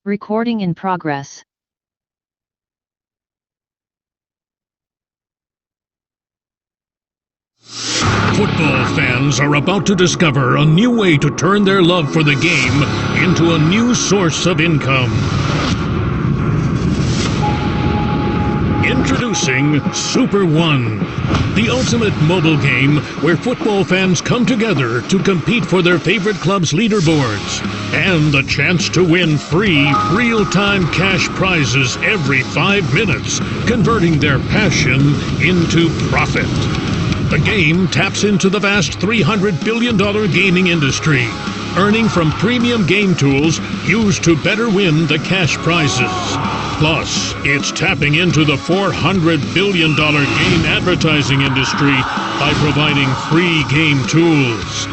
Recording in progress. Football fans are about to discover a new way to turn their love for the game into a new source of income. Introducing Super One, the ultimate mobile game where football fans come together to compete for their favorite club's leaderboards and the chance to win free, real-time cash prizes every 5 minutes, converting their passion into profit. The game taps into the vast $300 billion gaming industry, earning from premium game tools used to better win the cash prizes. Plus, it's tapping into the $400 billion game advertising industry by providing free game tools.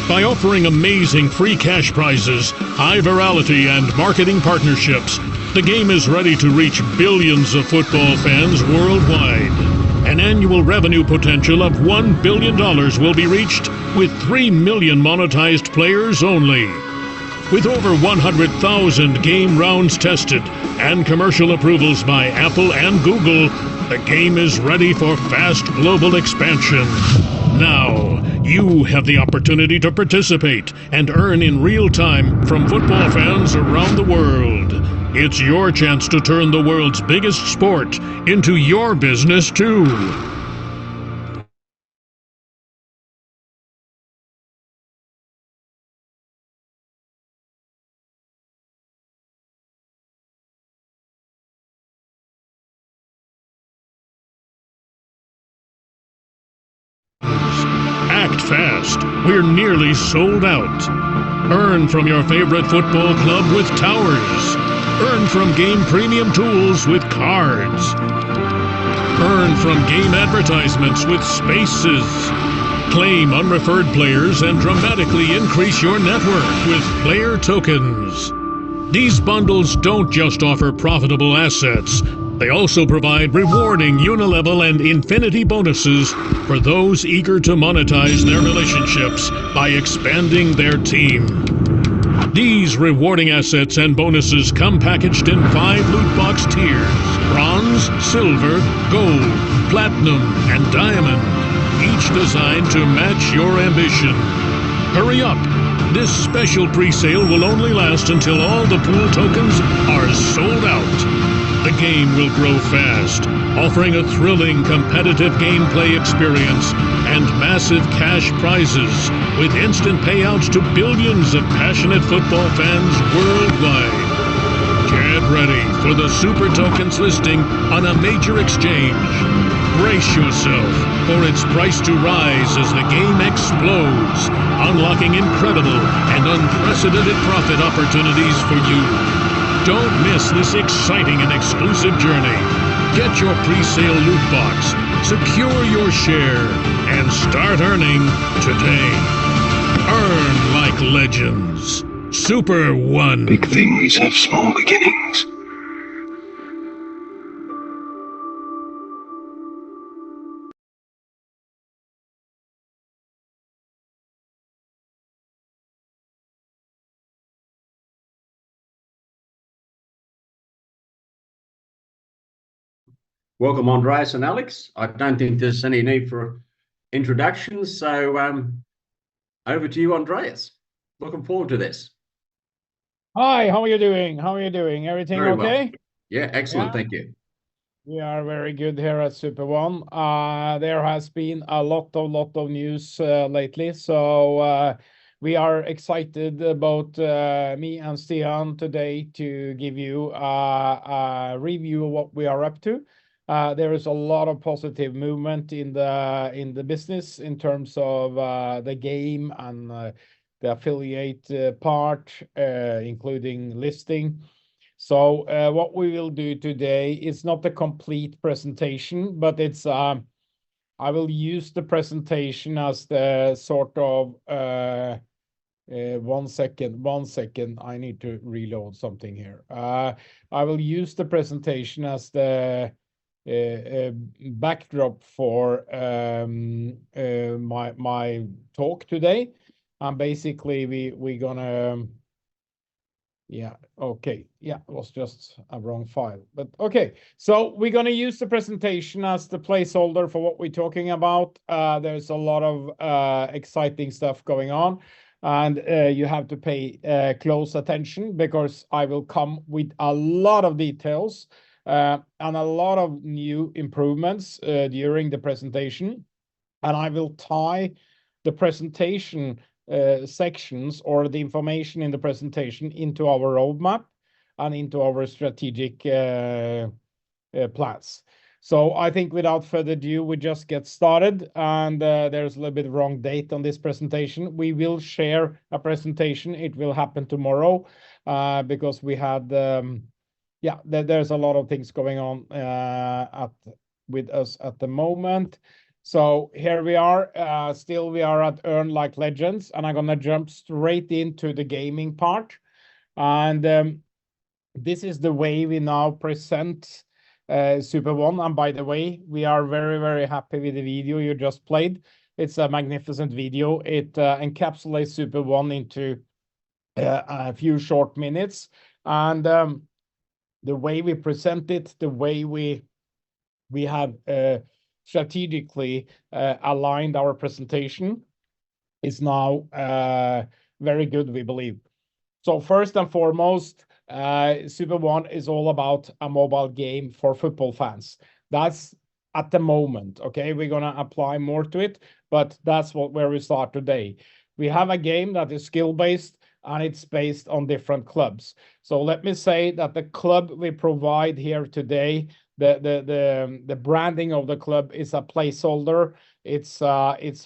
By offering amazing free cash prizes, high virality, and marketing partnerships, the game is ready to reach billions of football fans worldwide. An annual revenue potential of $1 billion will be reached with 3 million monetized players only. With over 100,000 game rounds tested and commercial approvals by Apple and Google, the game is ready for fast global expansion. Now, you have the opportunity to participate and earn in real time from football fans around the world. It's your chance to turn the world's biggest sport into your business too. Act fast. We're nearly sold out. Earn from your favorite football club with towers. Earn from game premium tools with cards. Earn from game advertisements with spaces. Claim unreferred players and dramatically increase your network with player tokens. These bundles don't just offer profitable assets. They also provide rewarding unilevel and infinity bonuses for those eager to monetize their relationships by expanding their team. These rewarding assets and bonuses come packaged in 5 loot box tiers: bronze, silver, gold, platinum, and diamond, each designed to match your ambition. Hurry up! This special pre-sale will only last until all the pool tokens are sold out. The game will grow fast, offering a thrilling competitive gameplay experience and massive cash prizes with instant payouts to billions of passionate football fans worldwide. Get ready for the Super Tokens listing on a major exchange. Brace yourself for its price to rise as the game explodes, unlocking incredible and unprecedented profit opportunities for you. Don't miss this exciting and exclusive journey. Get your pre-sale loot box, secure your share, and start earning today. Earn like legends. Super One. Big things have small beginnings. Welcome, Andreas and Alex. I don't think there's any need for introductions, so over to you, Andreas. Looking forward to this. Hi, how are you doing? Everything Very okay? well. Yeah, excellent. Yeah. Thank you. We are very good here at Super One. There has been a lot of news lately, so we are excited about me and Stian today to give you a review of what we are up to. There is a lot of positive movement in the business in terms of the game and the affiliate part, including listing. So what we will do today is not a complete presentation, but it's I will use the presentation as the sort of 1 second. I need to reload something here. I will use the presentation as the backdrop for my talk today. And basically we're gonna Yeah, okay. Yeah, it was just a wrong file. But okay, so we're going to use the presentation as the placeholder for what we're talking about. There's a lot of exciting stuff going on, and you have to pay close attention because I will come with a lot of details and a lot of new improvements during the presentation. And I will tie the presentation sections or the information in the presentation into our roadmap and into our strategic plans. So I think without further ado, we just get started. And there's a little bit wrong date on this presentation. We will share a presentation. It will happen tomorrow because we had, there's a lot of things going on with us at the moment. So here we are, still we are at Earn Like Legends, and I'm gonna jump straight into the gaming part. And this is the way we now present Super One. And by the way, we are very, very happy with the video you just played. It's a magnificent video. It encapsulates Super One into a few short minutes. And the way we present it, the way we have strategically aligned our presentation is now very good, we believe. So first and foremost, Super One is all about a mobile game for football fans. That's at the moment, okay? We're gonna apply more to it, but that's where we start today. We have a game that is skill-based, and it's based on different clubs. So let me say that the club we provide here today, the branding of the club is a placeholder. It's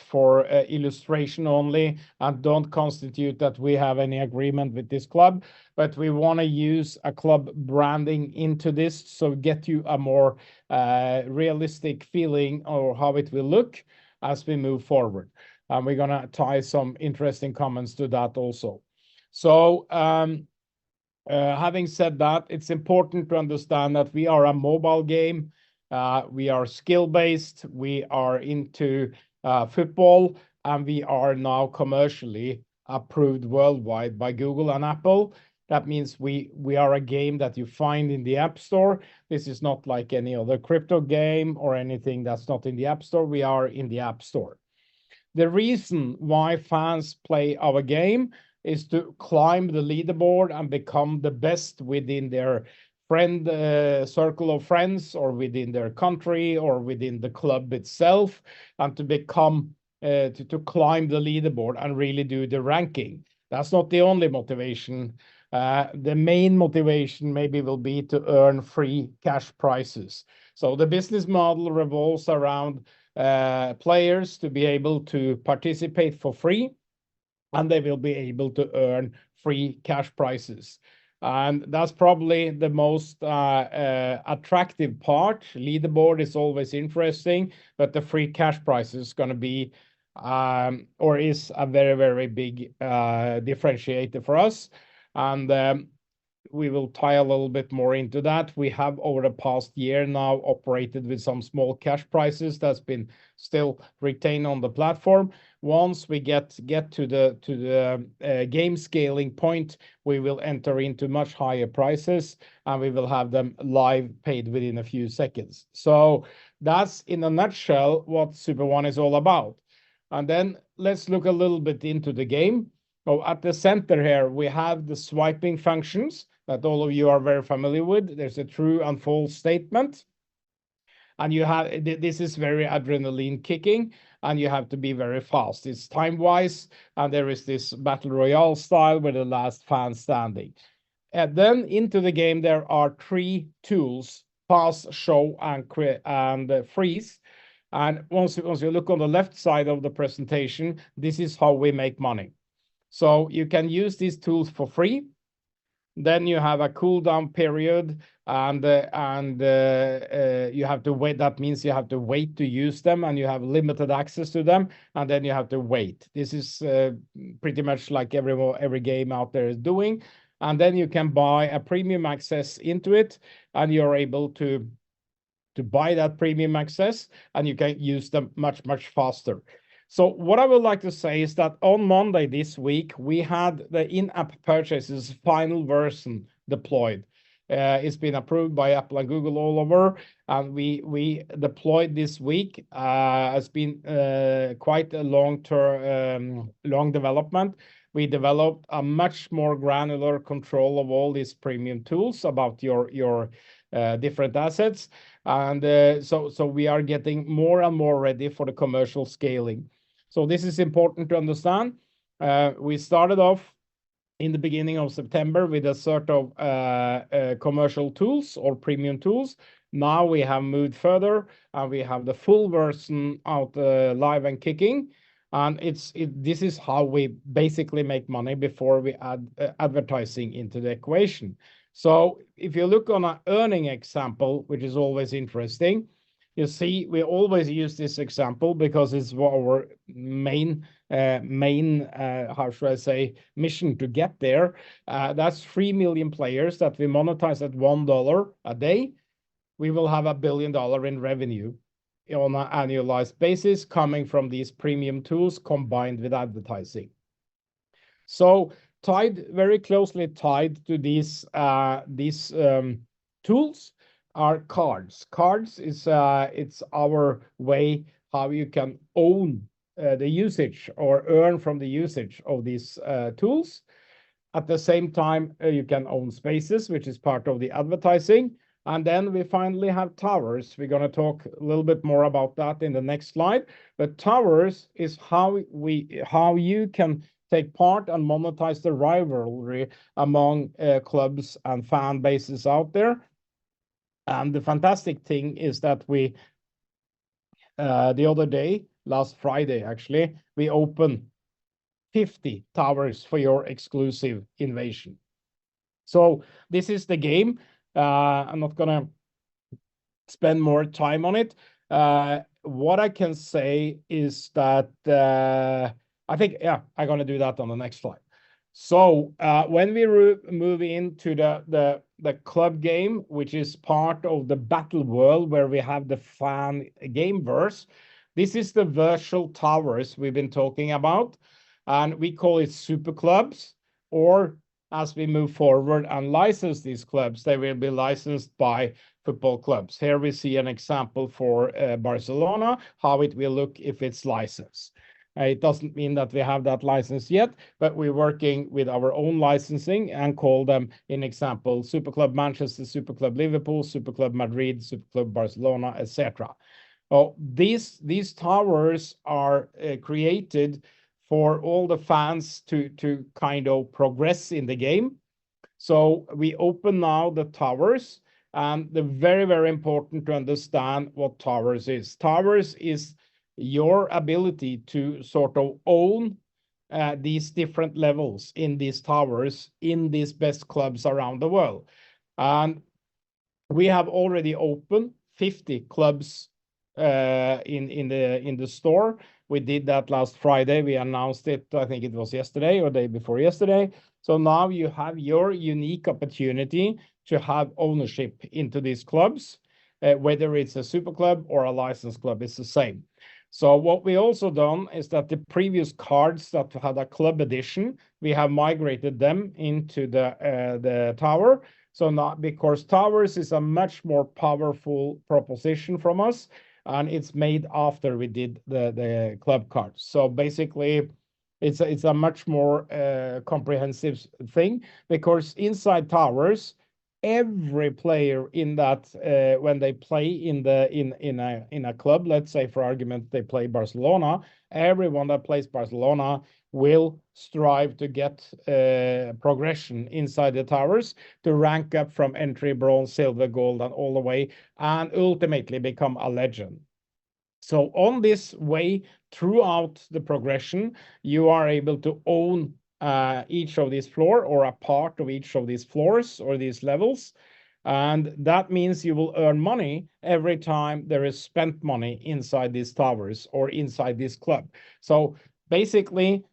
for illustration only, and don't constitute that we have any agreement with this club. But we want to use a club branding into this, so get you a more realistic feeling of how it will look as we move forward. And we're gonna tie some interesting comments to that also. So having said that, it's important to understand that we are a mobile game. We are skill-based. We are into football, and we are now commercially approved worldwide by Google and Apple. That means we are a game that you find in the App Store. This is not like any other crypto game or anything that's not in the App Store. We are in the App Store. The reason why fans play our game is to climb the leaderboard and become the best within their friend circle of friends, or within their country, or within the club itself, and to become to climb the leaderboard and really do the ranking. That's not the only motivation. The main motivation maybe will be to earn free cash prizes. So the business model revolves around players to be able to participate for free, and they will be able to earn free cash prizes. And that's probably the most attractive part. Leaderboard is always interesting, but the free cash prize is going to be, or is a very, very big differentiator for us. And we will tie a little bit more into that. We have over the past year now operated with some small cash prizes that's been still retained on the platform. Once we get to the game scaling point, we will enter into much higher prices, and we will have them live paid within a few seconds. So that's in a nutshell what Super One is all about. And then let's look a little bit into the game. So at the center here, we have the swiping functions that all of you are very familiar with. There's a true and false statement. And you have, this is very adrenaline kicking, and you have to be very fast. It's time-wise, and there is this battle royale style with the last fan standing. And then into the game, there are three tools: pause, show, and freeze. And once you look on the left side of the presentation, this is how we make money. So you can use these tools for free. Then you have a cooldown period, and you have to wait. That means you have to wait to use them, and you have limited access to them, and then you have to wait. This is pretty much like every game out there is doing. And then you can buy a premium access into it, and you're able to buy that premium access, and you can use them much, much faster. So what I would like to say is that on Monday this week, we had the in-app purchases final version deployed. It's been approved by Apple and Google all over, and we deployed this week. It's been quite a long development. We developed a much more granular control of all these premium tools about your different assets, and so we are getting more and more ready for the commercial scaling. So this is important to understand. We started off in the beginning of September with a sort of commercial tools or premium tools. Now we have moved further, and we have the full version out live and kicking. And this is how we basically make money before we add advertising into the equation. So if you look on an earning example, which is always interesting, you see we always use this example because it's our main how should I say, mission to get there. That's 3 million players that we monetize at $1 a day. We will have $1 billion in revenue on an annualized basis coming from these premium tools combined with advertising. So very closely tied to these tools are cards. Cards is it's our way how you can own the usage or earn from the usage of these tools. At the same time, you can own spaces, which is part of the advertising. And then we finally have towers. We're going to talk a little bit more about that in the next slide. But towers is how you can take part and monetize the rivalry among clubs and fan bases out there. And the fantastic thing is that we the other day, last Friday actually, we opened 50 towers for your exclusive invasion. So this is the game. I'm not gonna spend more time on it. What I can say is that I think, yeah, I'm gonna do that on the next slide. So when we move into the club game, which is part of the battle world where we have the fan gameverse, this is the virtual towers we've been talking about, and we call it super clubs. Or as we move forward and license these clubs, they will be licensed by football clubs. Here we see an example for Barcelona, how it will look if it's licensed. It doesn't mean that we have that license yet, but we're working with our own licensing and call them, in example, Super Club Manchester, Super Club Liverpool, Super Club Madrid, Super Club Barcelona, etc. Oh, these towers are created for all the fans to kind of progress in the game. So we open now the towers, and the very, very important to understand what towers is. Towers is your ability to sort of own these different levels in these towers in these best clubs around the world. And we have already opened 50 clubs in the store. We did that last Friday. We announced it, I think it was yesterday or day before yesterday. So now you have your unique opportunity to have ownership into these clubs, whether it's a super club or a licensed club, it's the same. So what we also done is that the previous cards that had a club edition, we have migrated them into the tower. So now, because towers is a much more powerful proposition from us, and it's made after we did the club cards. So basically, it's a much more comprehensive thing, because inside towers, every player in that when they play in a club, let's say for argument they play Barcelona, everyone that plays Barcelona will strive to get progression inside the towers to rank up from entry, bronze, silver, gold, and all the way, and ultimately become a legend. So on this way throughout the progression, you are able to own each of these floor or a part of each of these floors or these levels. And that means you will earn money every time there is spent money inside these towers or inside this club. So basically,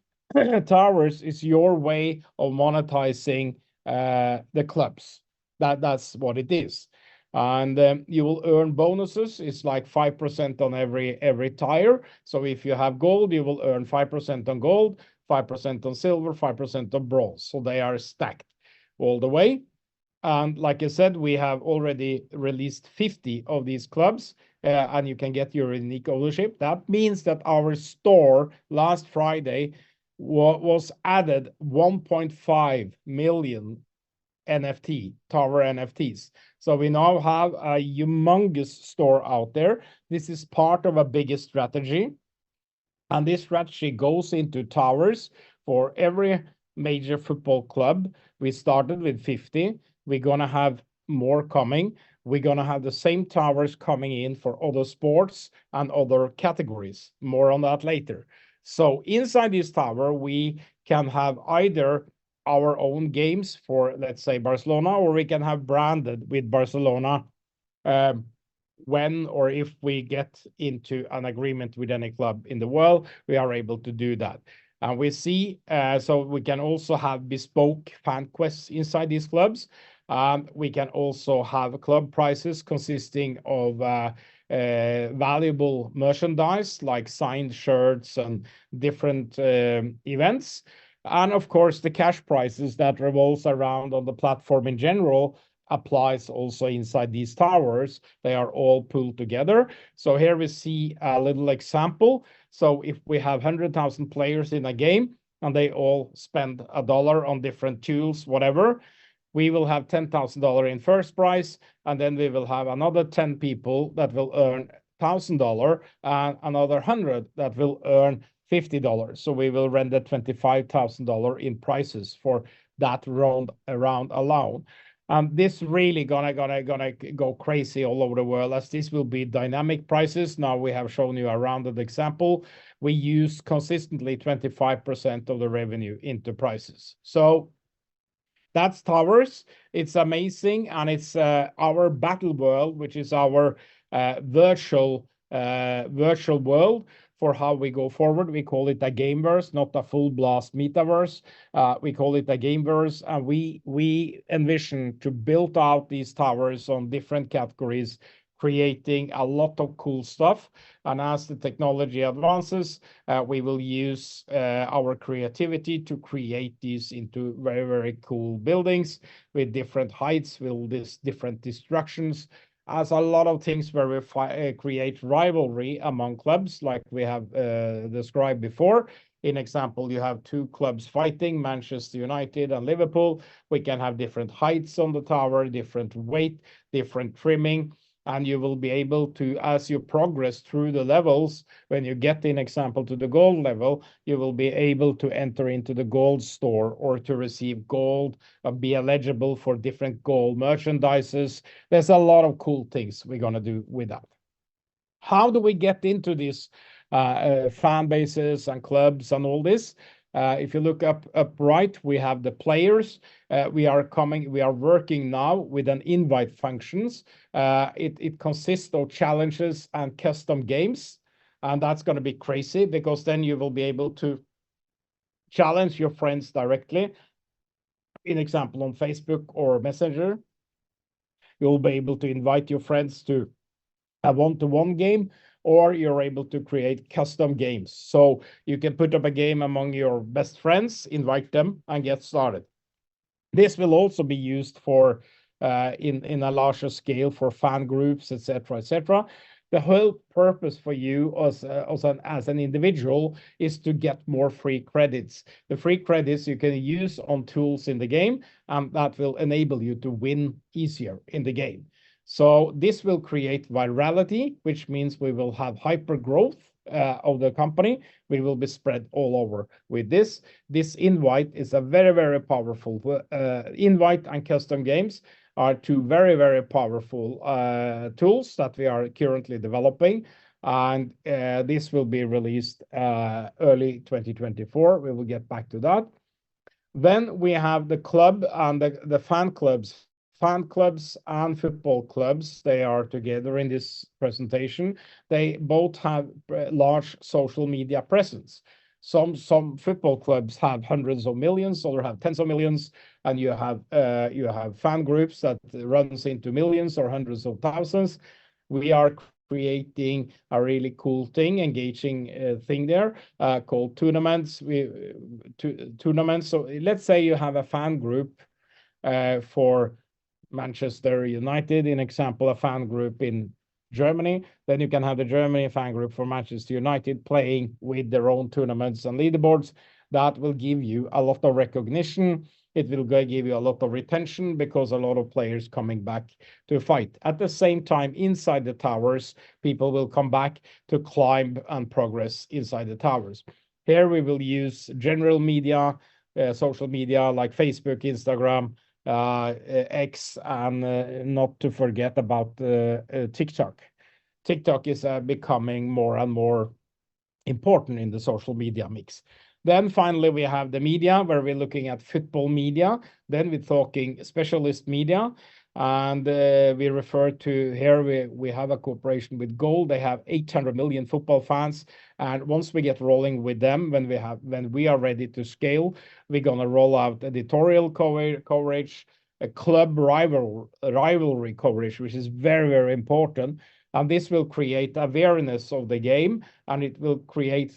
towers is your way of monetizing the clubs. That's what it is. And you will earn bonuses. It's like 5% on every tire. So if you have gold, you will earn 5% on gold, 5% on silver, 5% on bronze. So they are stacked all the way. And like I said, we have already released 50 of these clubs, and you can get your unique ownership. That means that our store last Friday was added 1.5 million NFT, tower NFTs. So we now have a humongous store out there. This is part of a bigger strategy. And this strategy goes into towers for every major football club. We started with 50. We're going to have more coming. We're going to have the same towers coming in for other sports and other categories. More on that later. So inside this tower, we can have either our own games for, let's say, Barcelona, or we can have branded with Barcelona when or if we get into an agreement with any club in the world, we are able to do that. And we see, so we can also have bespoke fan quests inside these clubs. We can also have club prices consisting of valuable merchandise like signed shirts and different events. And of course, the cash prices that revolves around on the platform in general applies also inside these towers. They are all pulled together. So here we see a little example. So if we have 100,000 players in a game and they all spend $1 on different tools, whatever, we will have $10,000 in first prize, and then we will have another 10 people that will earn $1,000 and another 100 that will earn $50. So we will render $25,000 in prices for that round alone. This really gonna go crazy all over the world, as this will be dynamic prices. Now we have shown you a rounded example. We use consistently 25% of the revenue into prices. So that's towers. It's amazing, and it's our battle world, which is our virtual world for how we go forward. We call it a gameverse, not a full blast metaverse. We call it a gameverse, and we envision to build out these towers on different categories, creating a lot of cool stuff. And as the technology advances, we will use our creativity to create these into very, very cool buildings with different heights, with different destructions, as a lot of things where we create rivalry among clubs, like we have described before. In example, you have two clubs fighting, Manchester United and Liverpool. We can have different heights on the tower, different weight, different trimming. And you will be able to, as you progress through the levels, when you get, in example, to the gold level, you will be able to enter into the gold store or to receive gold, be eligible for different gold merchandises. There's a lot of cool things we're going to do with that. How do we get into these fan bases and clubs and all this? If you look up right, we have the players. We are working now with an invite functions. It consists of challenges and custom games. And that's going to be crazy, because then you will be able to challenge your friends directly. In example, on Facebook or Messenger, you'll be able to invite your friends to a one-to-one game, or you're able to create custom games. So you can put up a game among your best friends, invite them, and get started. This will also be used for in a larger scale for fan groups, etc., etc. The whole purpose for you as an individual is to get more free credits. The free credits you can use on tools in the game, and that will enable you to win easier in the game. So this will create virality, which means we will have hyper growth of the company. We will be spread all over with this. This invite is a very, very powerful invite, and custom games are two very, very powerful tools that we are currently developing. And this will be released early 2024. We will get back to that. Then we have the club and the fan clubs. Fan clubs and football clubs, they are together in this presentation. They both have large social media presence. Some football clubs have hundreds of millions, others have tens of millions. and you have fan groups that runs into millions or hundreds of thousands. We are creating a really cool thing, engaging thing there called tournaments. Tournaments. So let's say you have a fan group for Manchester United, in example, a fan group in Germany. Then you can have the Germany fan group for Manchester United playing with their own tournaments and leaderboards. That will give you a lot of recognition. It will give you a lot of retention because a lot of players coming back to fight. At the same time, inside the towers, people will come back to climb and progress inside the towers. Here we will use general media, social media like Facebook, Instagram, X, and not to forget about TikTok. TikTok is becoming more and more important in the social media mix. Then finally, we have the media, where we're looking at football media. Then we're talking specialist media. And we refer to here, we have a cooperation with Goal. They have 800 million football fans. And once we get rolling with them, when we are ready to scale, we're going to roll out editorial coverage, a club rivalry coverage, which is very, very important. And this will create awareness of the game, and it will create,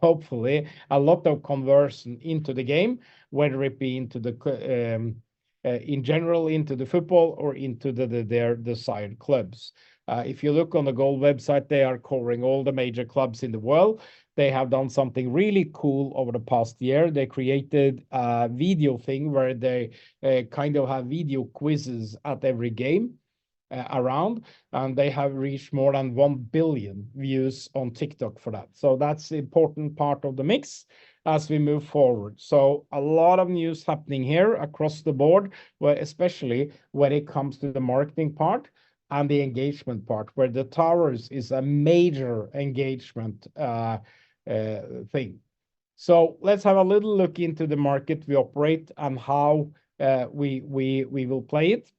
hopefully, a lot of conversion into the game, whether it be into the in general into the football or into their desired clubs. If you look on the Goal website, they are covering all the major clubs in the world. They have done something really cool over the past year. They created a video thing where they kind of have video quizzes at every game around, and they have reached more than 1 billion views on TikTok for that. So that's the important part of the mix as we move forward. So a lot of news happening here across the board, especially when it comes to the marketing part and the engagement part, where the towers is a major engagement thing. So let's have a little look into the market we operate and how we will play it.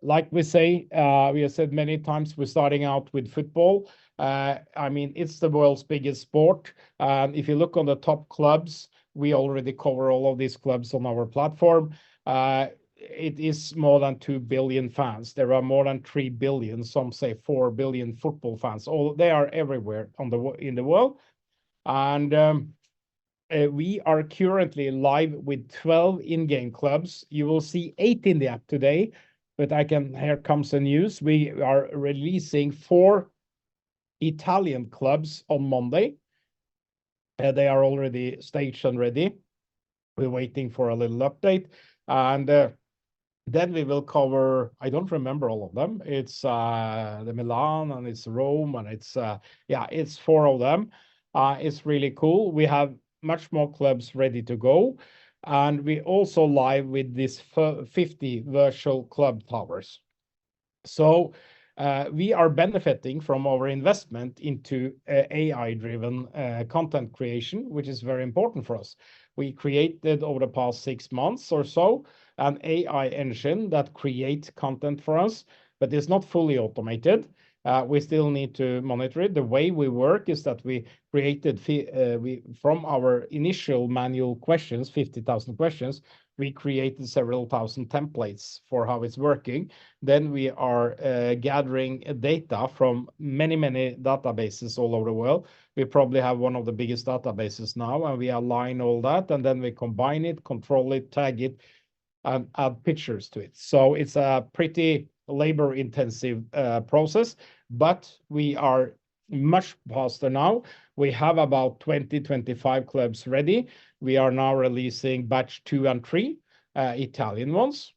Like we say, we have said many times, we're starting out with football. I mean, it's the world's biggest sport. If you look on the top clubs, we already cover all of these clubs on our platform. It is more than 2 billion fans. There are more than 3 billion, some say 4 billion football fans. They are everywhere in the world. And we are currently live with 12 in-game clubs. You will see 8 in the app today. But here comes the news. We are releasing 4 Italian clubs on Monday. They are already staged and ready. We're waiting for a little update. And then we will cover, I don't remember all of them. It's the Milan, and it's Rome, and it's 4 of them. It's really cool. We have much more clubs ready to go. And we also live with this 50 virtual club towers. So we are benefiting from our investment into AI-driven content creation, which is very important for us. We created over the past 6 months or so an AI engine that creates content for us, but it's not fully automated. We still need to monitor it. The way we work is that we created, from our initial manual questions, 50,000 questions, we created several thousand templates for how it's working. Then we are gathering data from many, many databases all over the world. We probably have one of the biggest databases now, and we align all that, and then we combine it, control it, tag it, and add pictures to it. So it's a pretty labor-intensive process, but we are much faster now. We have about 20-25 clubs ready. We are now releasing batch 2 and 3, Italian ones,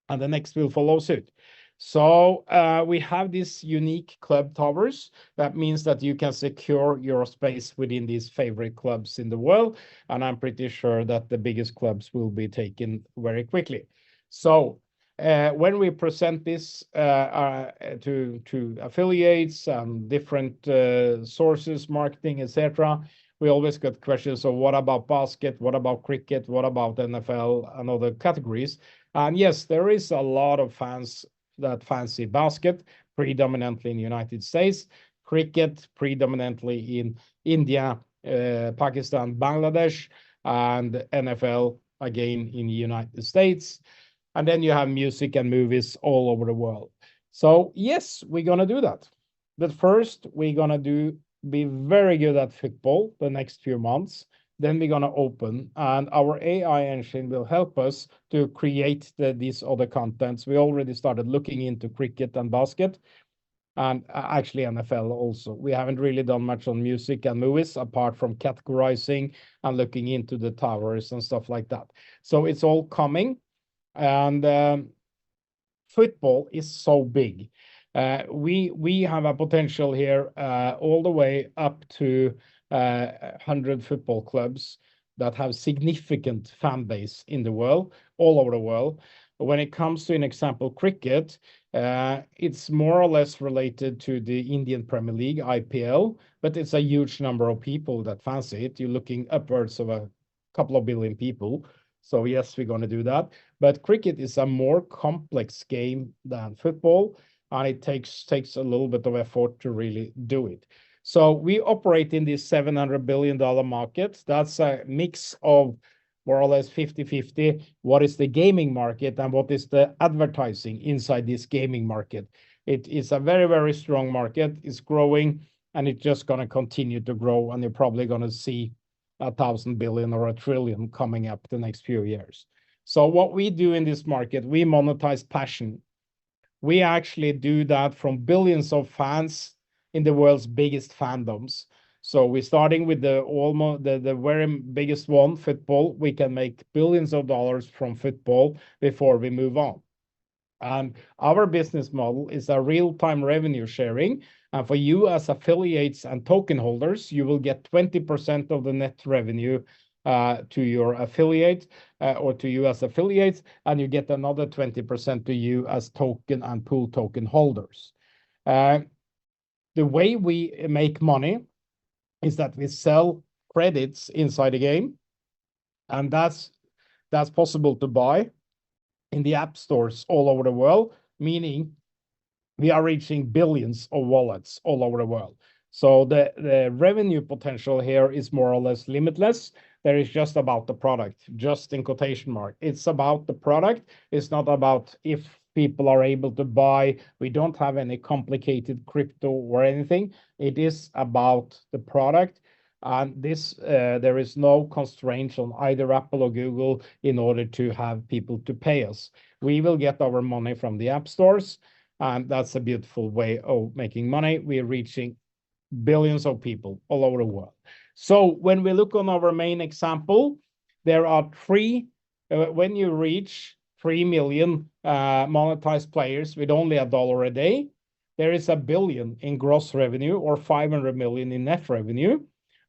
and the next will follow suit. So we have these unique club towers. That means that you can secure your space within these favorite clubs in the world, and I'm pretty sure that the biggest clubs will be taken very quickly. So when we present this to affiliates and different sources, marketing, etc., we always get questions. So what about basket? What about cricket? What about NFL and other categories? And yes, there is a lot of fans that fancy basket, predominantly in the United States, cricket predominantly in India, Pakistan, Bangladesh, and NFL a game in the United States. And then you have music and movies all over the world. So yes, we're gonna do that. But first, we're gonna be very good at football the next few months. Then we're gonna open, and our AI engine will help us to create these other contents. We already started looking into cricket and basket, and actually NFL also. We haven't really done much on music and movies apart from categorizing and looking into the towers and stuff like that. So it's all coming, and football is so big. We have a potential here all the way up to 100 football clubs that have significant fan base in the world, all over the world. When it comes to an example, cricket, it's more or less related to the Indian Premier League, IPL, but it's a huge number of people that fancy it. You're looking upwards of a couple of billion people. So yes, we're going to do that. But cricket is a more complex game than football, and it takes a little bit of effort to really do it. So we operate in this $700 billion market. That's a mix of more or less 50-50. What is the gaming market and what is the advertising inside this gaming market? It is a very, very strong market. It's growing, and it's just going to continue to grow. And you're probably going to see 1,000 billion or 1 trillion coming up the next few years. So what we do in this market, we monetize passion. We actually do that from billions of fans in the world's biggest fandoms. So we're starting with the very biggest one, football. We can make billions of dollars from football before we move on. And our business model is a real-time revenue sharing. And for you as affiliates and token holders, you will get 20% of the net revenue to your affiliate or to you as affiliates, and you get another 20% to you as token and pool token holders. The way we make money is that we sell credits inside the game, and that's possible to buy in the app stores all over the world, meaning we are reaching billions of wallets all over the world. So the revenue potential here is more or less limitless. There is just about the product, just in quotation mark. It's about the product. It's not about if people are able to buy. We don't have any complicated crypto or anything. It is about the product. And this, there is no constraints on either Apple or Google in order to have people to pay us. We will get our money from the app stores, and that's a beautiful way of making money. We're reaching billions of people all over the world. So when we look on our main example, there are when you reach 3 million monetized players with only $1 a day, there is $1 billion in gross revenue or 500 million in net revenue.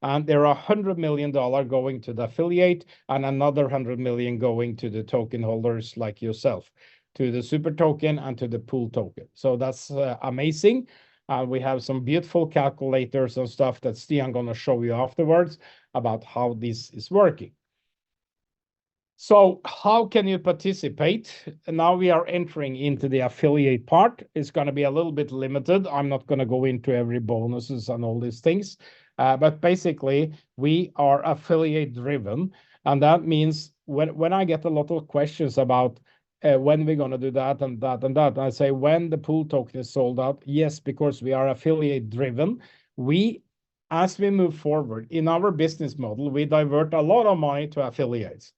And there are $100 million going to the affiliate and another 100 million going to the token holders like yourself, to the super token and to the pool token. So that's amazing. We have some beautiful calculators and stuff that Stian going to show you afterwards about how this is working. So how can you participate? Now we are entering into the affiliate part. It's going to be a little bit limited. I'm not going to go into every bonuses and all these things. But basically, we are affiliate driven. And that means when I get a lot of questions about when we're going to do that and that and that, I say when the pool token is sold out, yes, because we are affiliate driven. As we move forward in our business model, we divert a lot of money to affiliates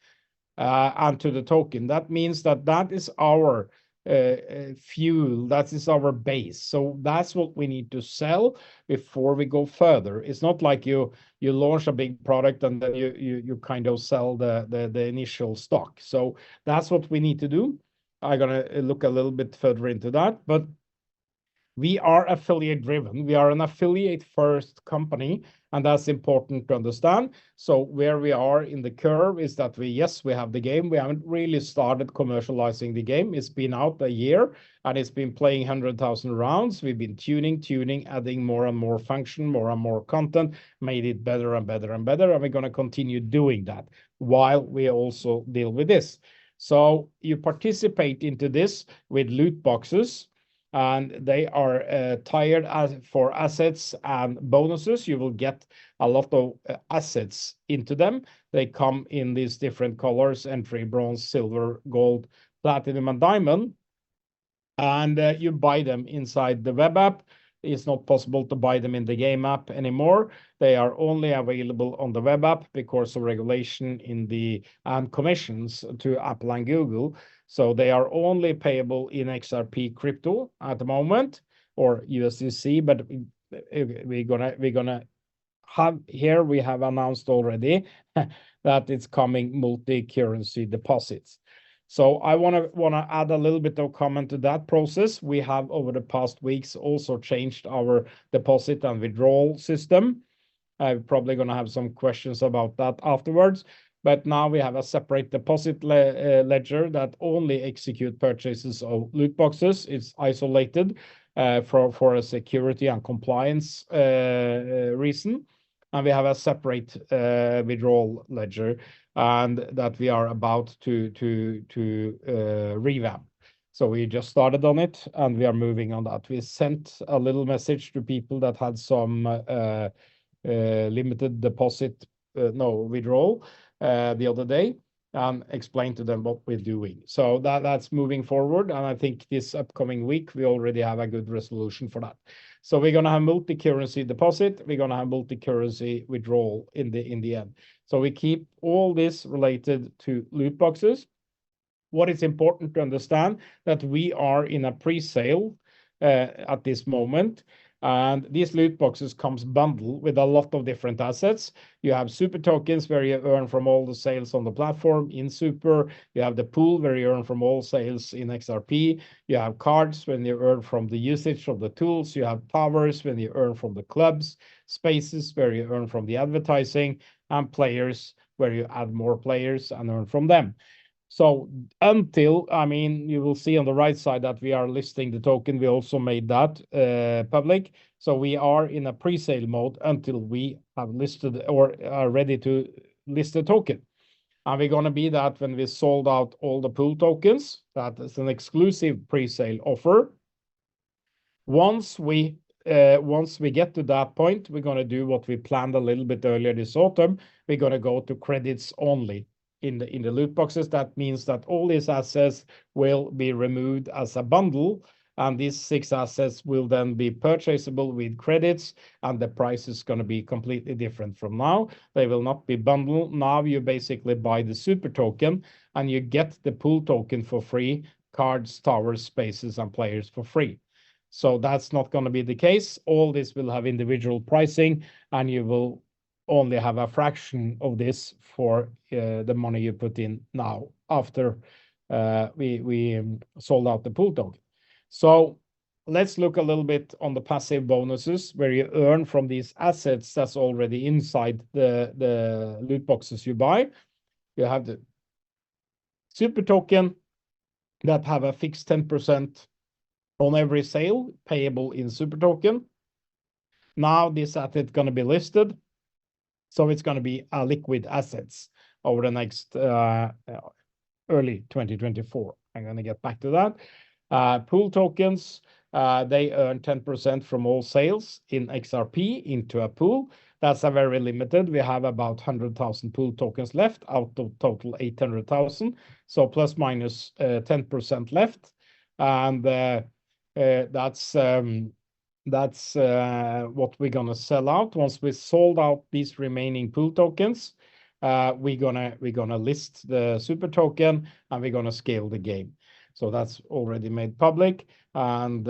and to the token. That means that is our fuel, that is our base. So that's what we need to sell before we go further. It's not like you launch a big product and then you kind of sell the initial stock. So that's what we need to do. I'm gonna look a little bit further into that, but we are affiliate driven. We are an affiliate first company, and that's important to understand. So where we are in the curve is that we have the game. We haven't really started commercializing the game. It's been out a year and it's been playing 100,000 rounds. We've been tuning, adding more and more function, more and more content, made it better and better and better. And we're going to continue doing that while we also deal with this. So you participate into this with loot boxes. and they are tired for assets and bonuses. You will get a lot of assets into them. They come in these different colors: entry, bronze, silver, gold, platinum, and diamond. And you buy them inside the web app. It's not possible to buy them in the game app anymore. They are only available on the web app because of regulation and commissions to Apple and Google. So they are only payable in XRP crypto at the moment, or USDC, but we're gonna have here, we have announced already that it's coming multi-currency deposits. So I wanna add a little bit of comment to that process. We have over the past weeks also changed our deposit and withdrawal system. I'm probably gonna have some questions about that afterwards. But now we have a separate deposit ledger that only execute purchases of loot boxes. It's isolated for a security and compliance reason. And we have a separate withdrawal ledger, and that we are about to revamp. So we just started on it, and we are moving on that. We sent a little message to people that had some limited deposit, withdrawal the other day, and explained to them what we're doing. So that's moving forward, and I think this upcoming week we already have a good resolution for that. So we're gonna have multi-currency deposit, we're gonna have multi-currency withdrawal in the end. So we keep all this related to loot boxes. What is important to understand that we are in a pre-sale at this moment. And these loot boxes comes bundled with a lot of different assets. You have super tokens where you earn from all the sales on the platform in Super. You have the pool where you earn from all sales in XRP. You have cards when you earn from the usage of the tools. You have powers when you earn from the clubs. Spaces where you earn from the advertising. And players where you add more players and earn from them. So until, I mean, you will see on the right side that we are listing the token. We also made that public. So we are in a pre-sale mode until we have listed or are ready to list the token. And we're gonna be that when we sold out all the pool tokens. That is an exclusive pre-sale offer. Once we get to that point, we're gonna do what we planned a little bit earlier this autumn. We're gonna go to credits only. In the loot boxes, that means that all these assets will be removed as a bundle, and these 6 assets will then be purchasable with credits, and the price is going to be completely different from now. They will not be bundled. Now you basically buy the super token and you get the pool token for free, cards, towers, spaces, and players for free. So that's not going to be the case. All this will have individual pricing, and you will only have a fraction of this for the money you put in now after we sold out the pool token. So let's look a little bit on the passive bonuses where you earn from these assets that's already inside the loot boxes you buy. You have the super token that have a fixed 10% on every sale payable in super token. Now this asset going to be listed. So it's going to be a liquid assets over the next early 2024. I'm going to get back to that. Pool tokens, they earn 10% from all sales in XRP into a pool. That's a very limited. We have about 100,000 pool tokens left out of total 800,000. So plus minus 10% left. And that's what we're gonna sell out. Once we sold out these remaining pool tokens, we're gonna list the super token, and we're gonna scale the game. So that's already made public. And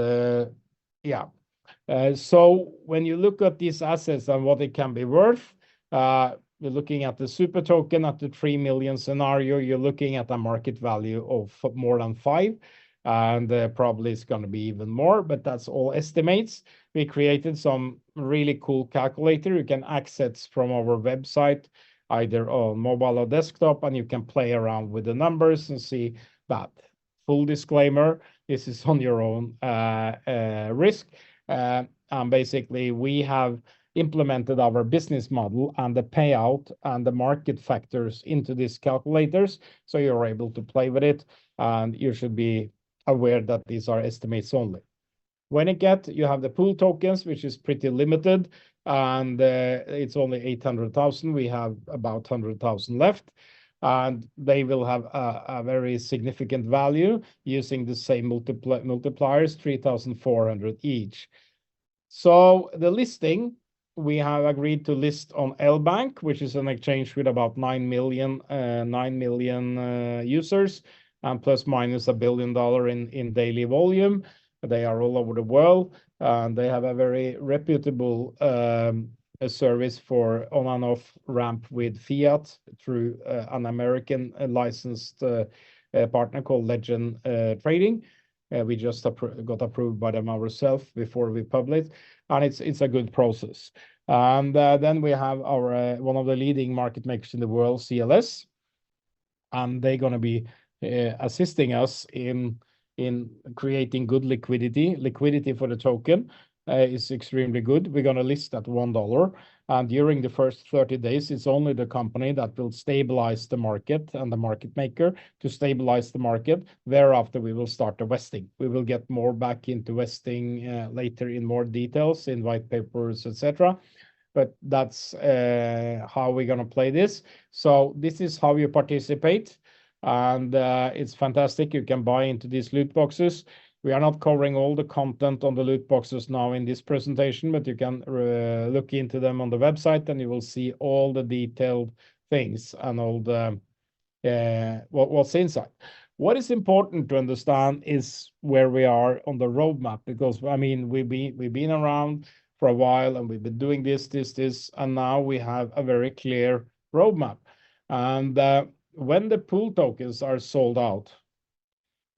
so when you look at these assets and what it can be worth, you're looking at the super token at the 3 million scenario. You're looking at a market value of more than 5. And probably it's going to be even more, but that's all estimates. We created some really cool calculator you can access from our website, either on mobile or desktop, and you can play around with the numbers and see that. Full disclaimer, this is on your own risk. And basically, we have implemented our business model and the payout and the market factors into these calculators, so you're able to play with it, and you should be aware that these are estimates only. When you have the pool tokens, which is pretty limited, and it's only 800,000. We have about 100,000 left, and they will have a very significant value using the same multipliers, 3,400 each. So the listing, we have agreed to list on LBank, which is an exchange with about 9 million users, and plus minus $1 billion in daily volume. They are all over the world, and they have a very reputable service for on and off ramp with fiat through an American licensed partner called Legend Trading. We just got approved by them ourselves before we published, and it's a good process. And then we have our one of the leading market makers in the world, CLS, and they're going to be assisting us in creating good liquidity. Liquidity for the token is extremely good. We're going to list at $1, and during the first 30 days, it's only the company that will stabilize the market and the market maker to stabilize the market. Thereafter, we will start the vesting. We will get more back into vesting later in more details in white papers, etc. But that's how we're going to play this. So this is how you participate. And it's fantastic. You can buy into these loot boxes. We are not covering all the content on the loot boxes now in this presentation, but you can look into them on the website, and you will see all the detailed things and all the what's inside. What is important to understand is where we are on the roadmap, because I mean we've been around for a while, and we've been doing this, and now we have a very clear roadmap. And when the pool tokens are sold out,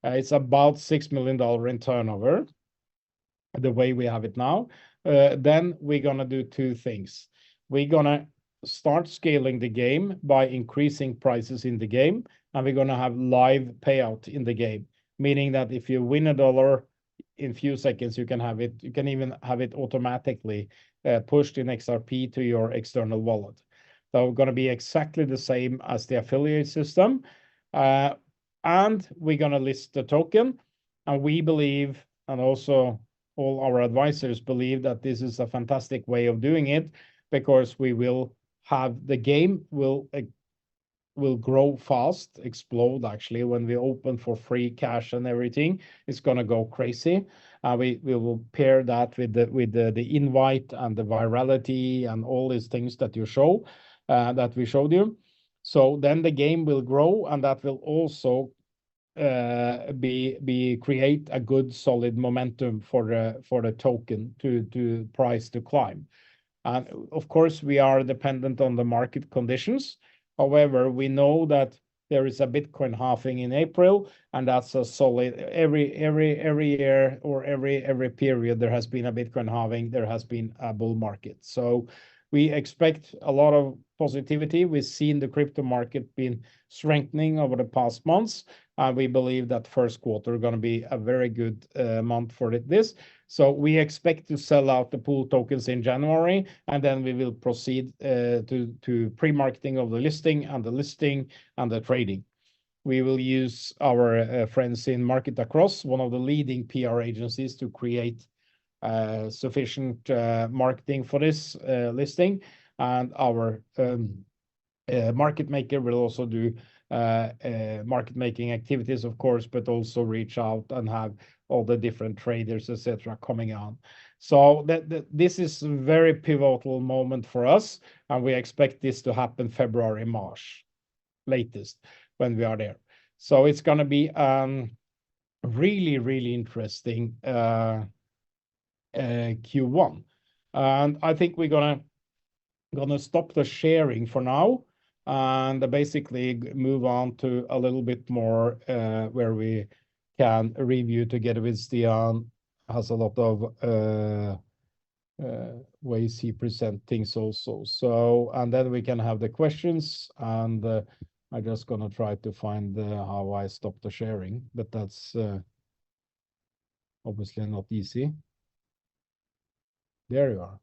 it's about $6 million in turnover, the way we have it now. Then we're going to do two things. We're going to start scaling the game by increasing prices in the game, and we're going to have live payout in the game, meaning that if you win $1 in few seconds, you can have it. You can even have it automatically pushed in XRP to your external wallet. So going to be exactly the same as the affiliate system. And we're going to list the token. And we believe, and also all our advisors believe, that this is a fantastic way of doing it, because we will have the game will grow fast, explode actually. When we open for free cash and everything, it's going to go crazy. We will pair that with the invite and the virality and all these things that you show. That we showed you. So then the game will grow, and that will also create a good solid momentum for the token to price to climb. And of course, we are dependent on the market conditions. However, we know that there is a Bitcoin halving in April, and that's a solid every year or every period there has been a Bitcoin halving. There has been a bull market. So we expect a lot of positivity. We've seen the crypto market been strengthening over the past months. We believe that first quarter is going to be a very good month for this. So we expect to sell out the pool tokens in January, and then we will proceed to pre-marketing of the listing and the trading. We will use our friends in Market Across, one of the leading PR agencies, to create sufficient marketing for this listing, and our market maker will also do market making activities, of course, but also reach out and have all the different traders, etc., coming on. So this is a very pivotal moment for us, and we expect this to happen February, March latest when we are there. So it's going to be really, really interesting Q1, and I think we're gonna stop the sharing for now, and basically move on to a little bit more where we can review together with Stian. Has a lot of ways he present things also. So, and then we can have the questions, and I'm just gonna try to find how I stop the sharing, but that's obviously not easy. There you are.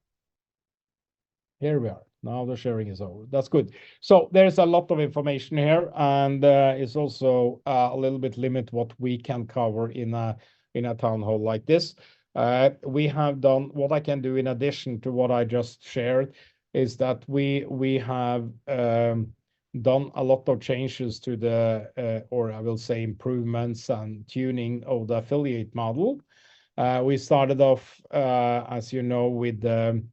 Here we are. Now the sharing is over. That's good. So there's a lot of information here, and it's also a little bit limit what we can cover in a town hall like this. We have done what I can do in addition to what I just shared is that we have done a lot of changes to the, or I will say improvements and tuning of the affiliate model. We started off, as you know, with the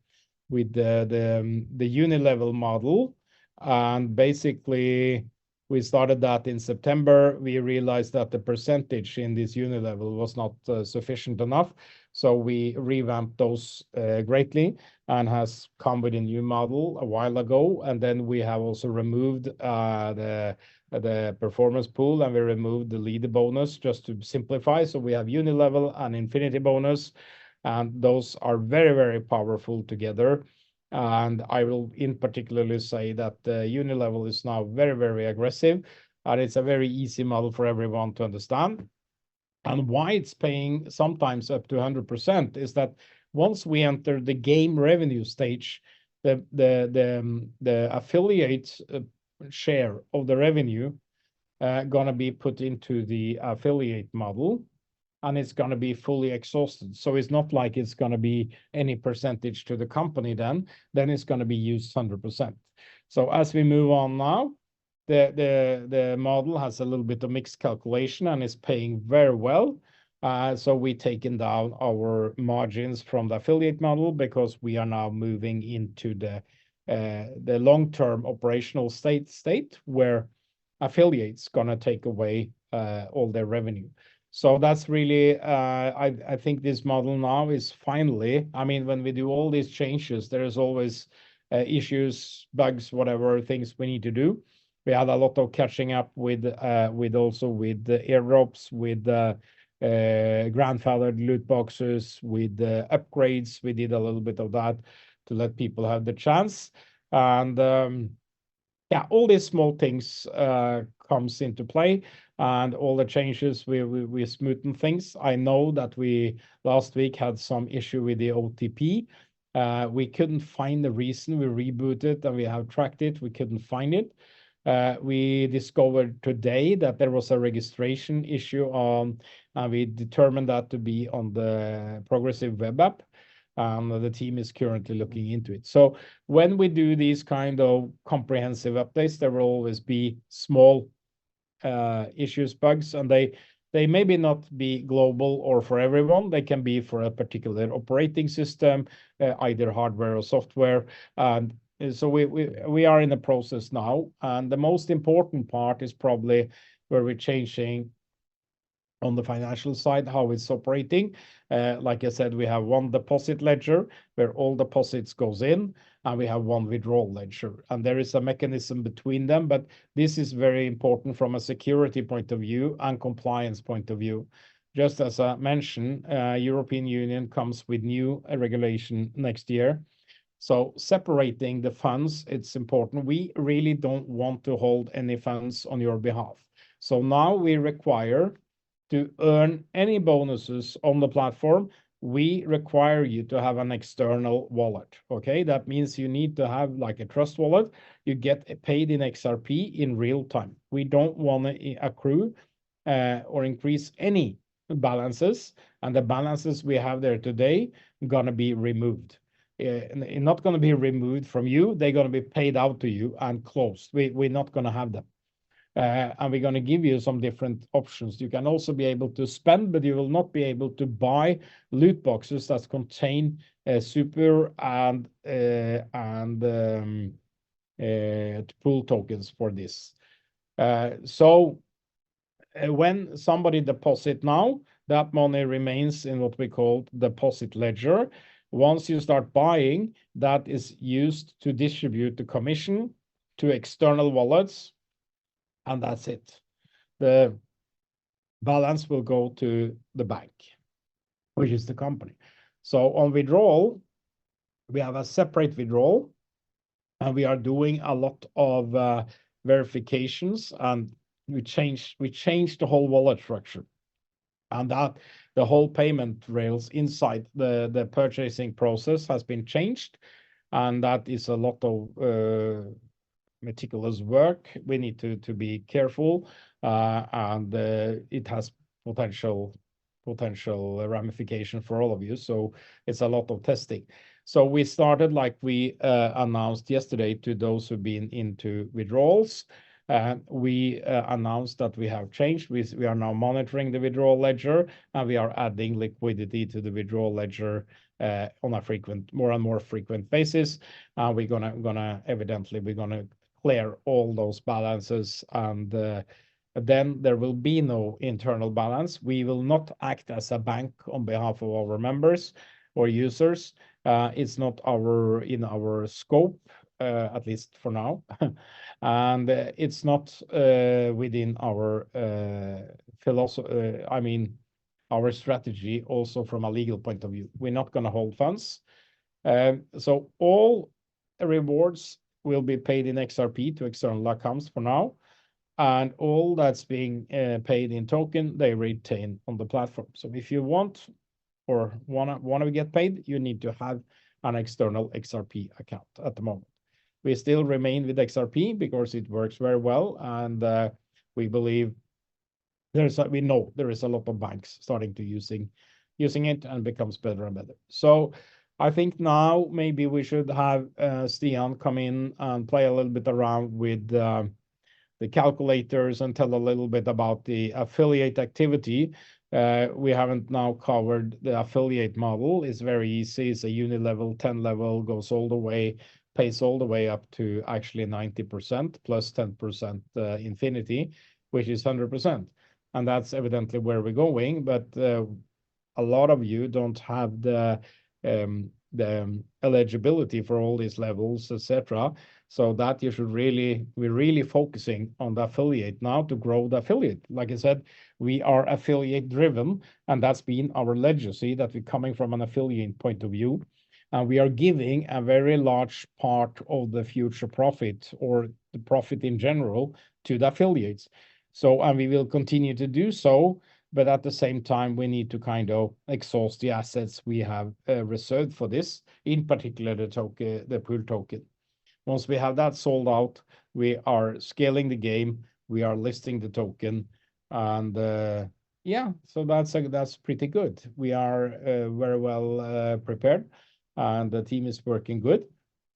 uni-level model, and basically we started that in September. We realized that the percentage in this uni-level was not sufficient enough, so we revamped those greatly and has come with a new model a while ago. And then we have also removed the performance pool, and we removed the leader bonus just to simplify. So we have uni-level and infinity bonus, and those are very, very powerful together. And I will in particularly say that the uni-level is now very, very aggressive, and it's a very easy model for everyone to understand. And why it's paying sometimes up to 100% is that once we enter the game revenue stage, the affiliate share of the revenue gonna be put into the affiliate model, and it's gonna be fully exhausted. So it's not like it's gonna be any percentage to the company then it's gonna be used 100%. So as we move on now, the model has a little bit of mixed calculation and is paying very well. So we've taken down our margins from the affiliate model because we are now moving into the long-term operational state where affiliates gonna take away all their revenue. So that's really, I think this model now is finally, I mean, when we do all these changes, there is always issues, bugs, whatever things we need to do. We had a lot of catching up with also with the airdrops, with grandfathered loot boxes, with the upgrades. We did a little bit of that to let people have the chance. And yeah, all these small things comes into play, and all the changes we smoothen things. I know that we last week had some issue with the OTP. We couldn't find the reason. We rebooted and we have tracked it. We couldn't find it. We discovered today that there was a registration issue on, and we determined that to be on the Progressive web app. The team is currently looking into it. So when we do these kind of comprehensive updates, there will always be small issues, bugs, and they maybe not be global or for everyone. They can be for a particular operating system, either hardware or software. And so we are in the process now. And the most important part is probably where we're changing on the financial side, how it's operating. Like I said, we have one deposit ledger where all deposits goes in, and we have one withdrawal ledger, and there is a mechanism between them. But this is very important from a security point of view and compliance point of view. Just as I mentioned, European Union comes with new regulation next year. So separating the funds, it's important. We really don't want to hold any funds on your behalf. So now we require to earn any bonuses on the platform, we require you to have an external wallet. Okay, that means you need to have like a trust wallet. You get paid in XRP in real time. We don't want to accrue or increase any balances, and the balances we have there today gonna be removed. Not gonna be removed from you. They're gonna be paid out to you and closed. We're not gonna have them. And we're going to give you some different options. You can also be able to spend, but you will not be able to buy loot boxes that contain super and pool tokens for this. So when somebody deposit now, that money remains in what we call deposit ledger. Once you start buying, that is used to distribute the commission to external wallets. And that's it. The balance will go to the bank, which is the company. So on withdrawal, we have a separate withdrawal, and we are doing a lot of verifications, and we changed the whole wallet structure, and that the whole payment rails inside the purchasing process has been changed, and that is a lot of meticulous work. We need to be careful, and it has potential potential ramification for all of you. So it's a lot of testing. So we started, like we announced yesterday, to those who've been into withdrawals. We announced that we have changed. We are now monitoring the withdrawal ledger, and we are adding liquidity to the withdrawal ledger on a more and more frequent basis. We're gonna clear all those balances, and then there will be no internal balance. We will not act as a bank on behalf of our members or users. It's not in our scope, at least for now. And it's not within our philosophy, I mean, our strategy also from a legal point of view. We're not going to hold funds. So all rewards will be paid in XRP to external accounts for now. And all that's being paid in token, they retain on the platform. So if you want or want to get paid, you need to have an external XRP account at the moment. We still remain with XRP because it works very well, and we believe we know there is a lot of banks starting to using it, and becomes better and better. So I think now maybe we should have Stian come in and play a little bit around with the calculators and tell a little bit about the affiliate activity. We haven't now covered the affiliate model. It's very easy. It's a uni-level, 10 level, goes all the way, pays all the way up to actually 90% plus 10% infinity, which is 100%. And that's evidently where we're going. But a lot of you don't have the eligibility for all these levels, etc. So that we're really focusing on the affiliate now to grow the affiliate. Like I said, we are affiliate driven, and that's been our legacy, that we're coming from an affiliate point of view. And we are giving a very large part of the future profit, or the profit in general, to the affiliates. So, and we will continue to do so, but at the same time, we need to kind of exhaust the assets we have reserved for this, in particular the pool token. Once we have that sold out, we are scaling the game, we are listing the token, and yeah, so that's pretty good. We are very well prepared, and the team is working good,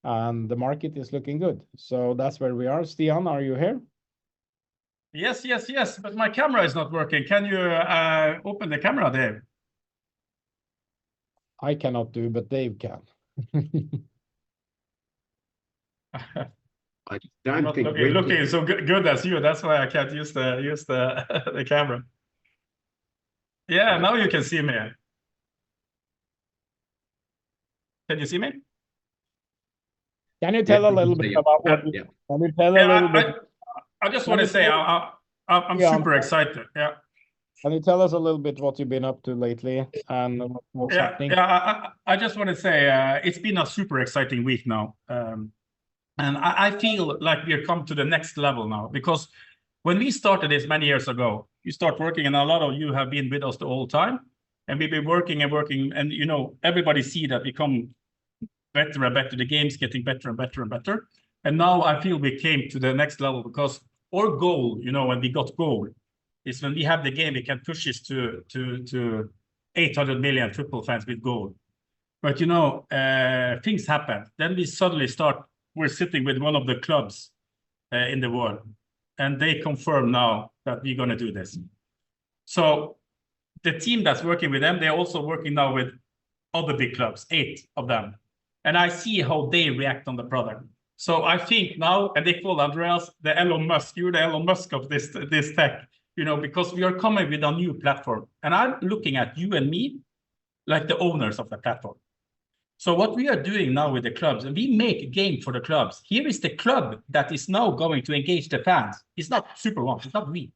and the market is looking good. So that's where we are. Stian, are you here? Yes, but my camera is not working. Can you open the camera, Dave? I cannot do, but Dave can. I don't think looking so good as you. That's why I can't use the camera. Yeah, now you can see me. Can you see me? Can you tell a little bit about what? Yeah. Can you tell a little bit? I just want to say I'm super excited. Yeah. Can you tell us a little bit what you've been up to lately and what's happening? Yeah, I just want to say it's been a super exciting week now. And I feel like we've come to the next level now, because when we started this many years ago, you start working, and a lot of you have been with us the whole time, and we've been working, and you know, everybody see that we come better and better. The game's getting better and better and better. And now I feel we came to the next level, because our goal, you know, when we got goal, is when we have the game, we can push this to 800 million football fans with goal. But you know, things happen. Then we suddenly we're sitting with one of the clubs in the world, and they confirm now that we're going to do this. So the team that's working with them, they're also working now with other big clubs, 8 of them. And I see how they react on the product. So I think now, and they call Andreas the Elon Musk, you're the Elon Musk of this tech, you know, because we are coming with a new platform. And I'm looking at you and me like the owners of the platform. So what we are doing now with the clubs, and we make a game for the clubs. Here is the club that is now going to engage the fans. It's not Super One, it's not we.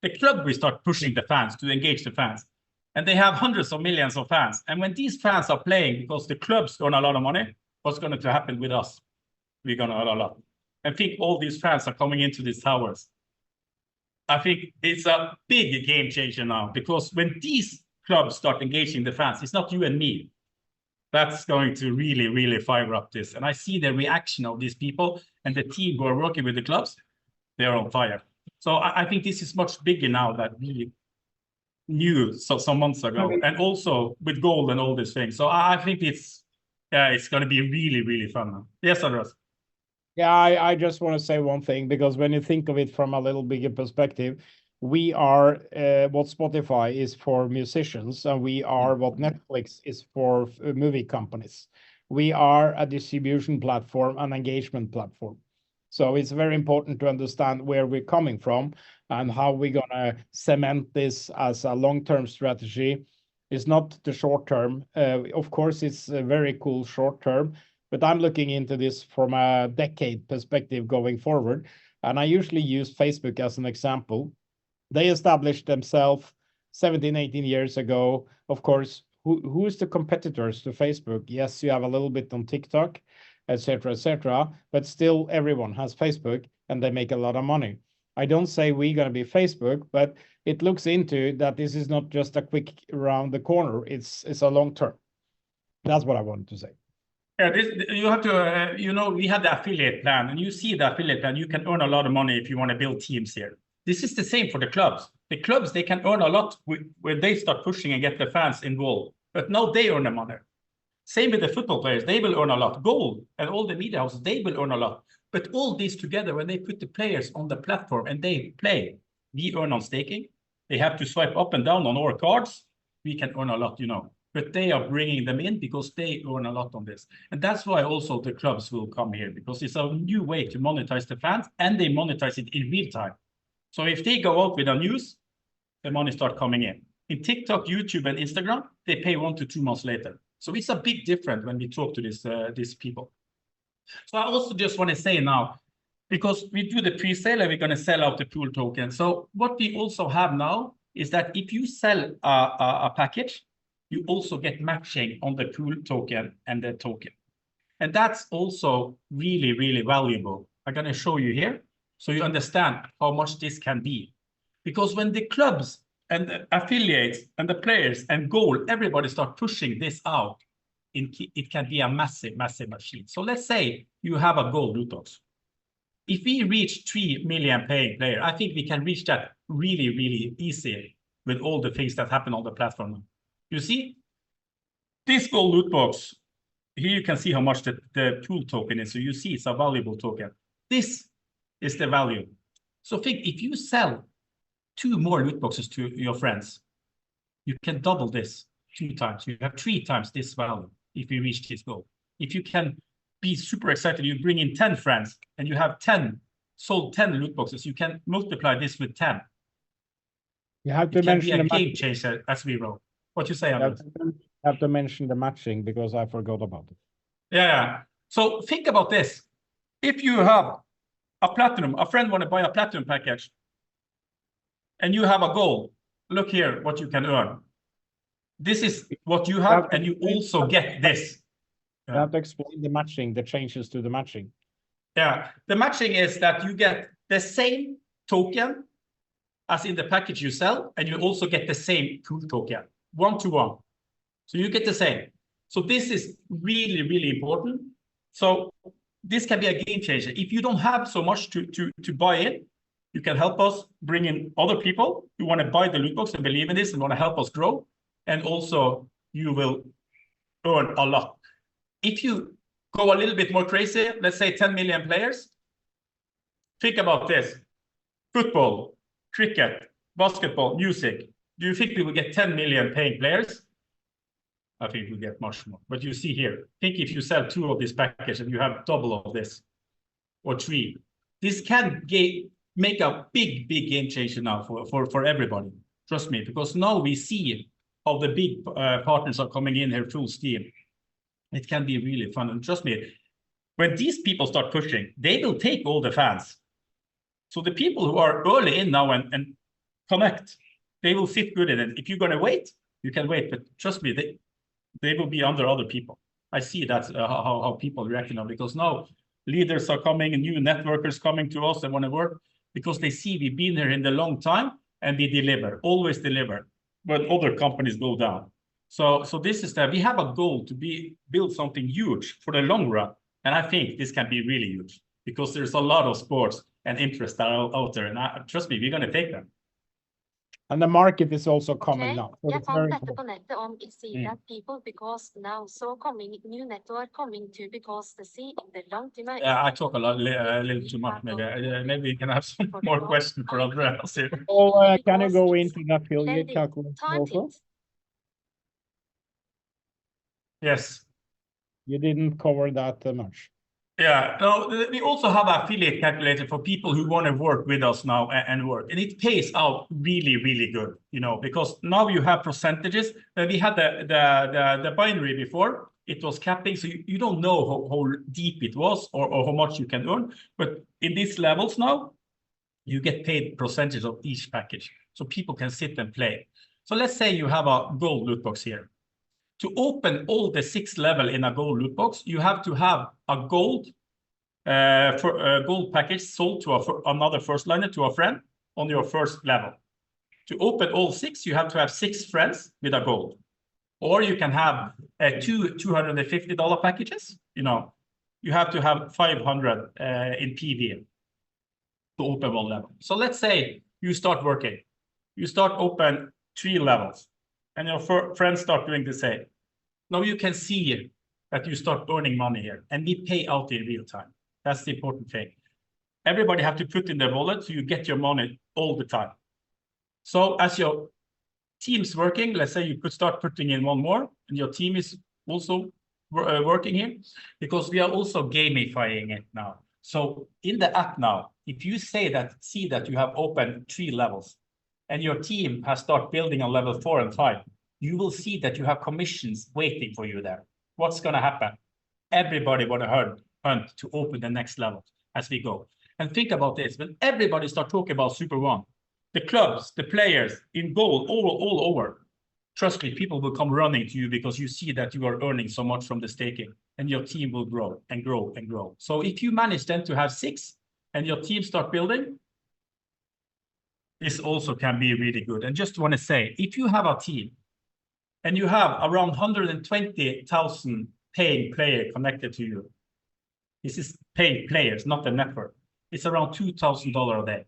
The club will start pushing the fans to engage the fans. And they have hundreds of millions of fans. And when these fans are playing, because the clubs earn a lot of money, what's going to happen with us? We're going to earn a lot. I think all these fans are coming into these towers. I think it's a big game changer now, because when these clubs start engaging the fans, it's not you and me. That's going to really, really fire up this. And I see the reaction of these people and the team who are working with the clubs, they're on fire. So I think this is much bigger now that really new some months ago, and also with gold and all these things. So I think it's going to be really, really fun now. Yes, Andreas. Yeah, I just want to say one thing, because when you think of it from a little bigger perspective, we are what Spotify is for musicians, and we are what Netflix is for movie companies. We are a distribution platform, an engagement platform. So it's very important to understand where we're coming from and how we're going to cement this as a long-term strategy. It's not the short term. Of course, it's a very cool short term, but I'm looking into this from a decade perspective going forward. And I usually use Facebook as an example. They established themselves 17, 18 years ago. Of course, who is the competitors to Facebook? Yes, you have a little bit on TikTok, etc., but still everyone has Facebook and they make a lot of money. I don't say we're going to be Facebook, but it looks into that this is not just a quick around the corner. It's a long term. That's what I wanted to say. Yeah, you have to, we had the affiliate plan, and you see the affiliate plan, you can earn a lot of money if you want to build teams here. This is the same for the clubs. The clubs, they can earn a lot when they start pushing and get the fans involved. But now they earn the money. Same with the football players, they will earn a lot. Goal and all the media houses, they will earn a lot. But all these together, when they put the players on the platform and they play, we earn on staking. They have to swipe up and down on our cards. We can earn a lot, But they are bringing them in because they earn a lot on this. And that's why also the clubs will come here, because it's a new way to monetize the fans, and they monetize it in real time. So if they go out with a news, the money start coming in. In TikTok, YouTube, and Instagram, they pay 1 to 2 months later. So it's a big difference when we talk to these people. So I also just want to say now, because we do the pre-sale and we're going to sell out the pool token. So what we also have now is that if you sell a package, you also get matching on the pool token and the token. And that's also really, really valuable. I'm going to show you here so you understand how much this can be. Because when the clubs and the affiliates and the players and goal, everybody start pushing this out, it can be a massive, massive machine. So let's say you have a goal loot box. If we reach 3 million paying players, I think we can reach that really, really easy with all the things that happen on the platform. You see, this goal loot box, here you can see how much the pool token is. So you see it's a valuable token. This is the value. So think, if you sell 2 more loot boxes to your friends, you can double this 2 times. You have 3 times this value if you reach this goal. If you can be super excited, you bring in 10 friends and you have sold 10 loot boxes, you can multiply this with 10. You have to it mention can be a game changer as we roll. What you say, Anders? Have to mention the matching because I forgot about it. Yeah. So think about this. If you have a friend want to buy a platinum package, and you have a goal, look here what you can earn. This is what you have, and you also get this. You have to explain the matching, the changes to the matching. Yeah, the matching is that you get the same token as in the package you sell, and you also get the same pool token, 1-to-1. So you get the same. So this is really, really important. So this can be a game changer. If you don't have so much to buy in, you can help us bring in other people who want to buy the loot box and believe in this and want to help us grow. And also you will earn a lot. If you go a little bit more crazy, let's say 10 million players, think about this. Football, cricket, basketball, music. Do you think we will get 10 million paying players? I think we'll get much more. But you see here, think if you sell 2 of this package and you have double of this, or 3, this can make a big, big game changer now for everybody. Trust me, because now we see how the big partners are coming in here full steam. It can be really fun. And trust me, when these people start pushing, they will take all the fans. So the people who are early in now and connect, they will fit good in it. If you're going to wait, you can wait. But trust me, they will be under other people. I see that's how people react now, because now leaders are coming and new networkers coming to us and want to work because they see we've been here in the long time and we deliver, always deliver, but other companies go down. So this is that we have a goal to build something huge for the long run. And I think this can be really huge because there's a lot of sports and interest out there. And trust me, we're going to take them. And the market is also coming Ok, now. So jeg it's fant very dette på important. nettet om it see that people because now so coming new network coming to because the sea in the long time. Yeah, I talk a little too much. Maybe we can have some more questions for Andreas here. So can you go into the affiliate calculation also? Yes. You didn't cover that much. Yeah, no, we also have an affiliate calculator for people who want to work with us now and work. And it pays out really, really good, you know, because now you have percentages. We had the binary before, it was capping, so you don't know how deep it was or how much you can earn. But in these levels now, you get paid percentage of each package. So people can sit and play. So let's say you have a gold loot box here. To open all the 6 level in a gold loot box, you have to have a gold gold package sold to another first liner, to a friend on your first level. To open all 6, you have to have 6 friends with a gold. Or you can have two $250 packages. You know, you have to have 500 in PV to open one level. So let's say you start working. You start open 3 levels and your friends start doing the same. Now you can see that you start earning money here and we pay out in real time. That's the important thing. Everybody have to put in their wallet so you get your money all the time. So as your team's working, let's say you could start putting in one more and your team is also working here, because we are also gamifying it now. So in the app now, if you see that you have opened 3 levels and your team has started building on level 4 and 5, you will see that you have commissions waiting for you there. What's going to happen? Everybody want to hunt to open the next level as we go. And think about this, when everybody start talking about Super One, the clubs, the players in gold all over, trust me, people will come running to you because you see that you are earning so much from the staking and your team will grow and grow and grow. So if you manage then to have 6 and your team start building, this also can be really good. And just want to say, if you have a team and you have around 120,000 paying players connected to you, this is paying players, not the network. It's around $2,000 a day.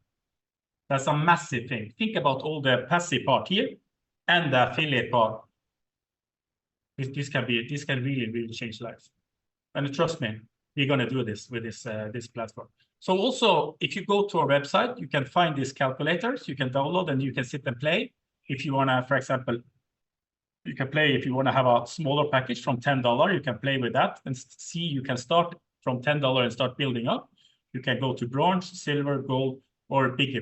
That's a massive thing. Think about all the passive part here and the affiliate part. This can really, really change lives. And trust me, we're going to do this with this platform. So also, if you go to our website, you can find these calculators. You can download and you can sit and play. If you want to, for example, you can play if you want to have a smaller package from $10, you can play with that and see you can start from $10 and start building up. You can go to bronze, silver, gold, or bigger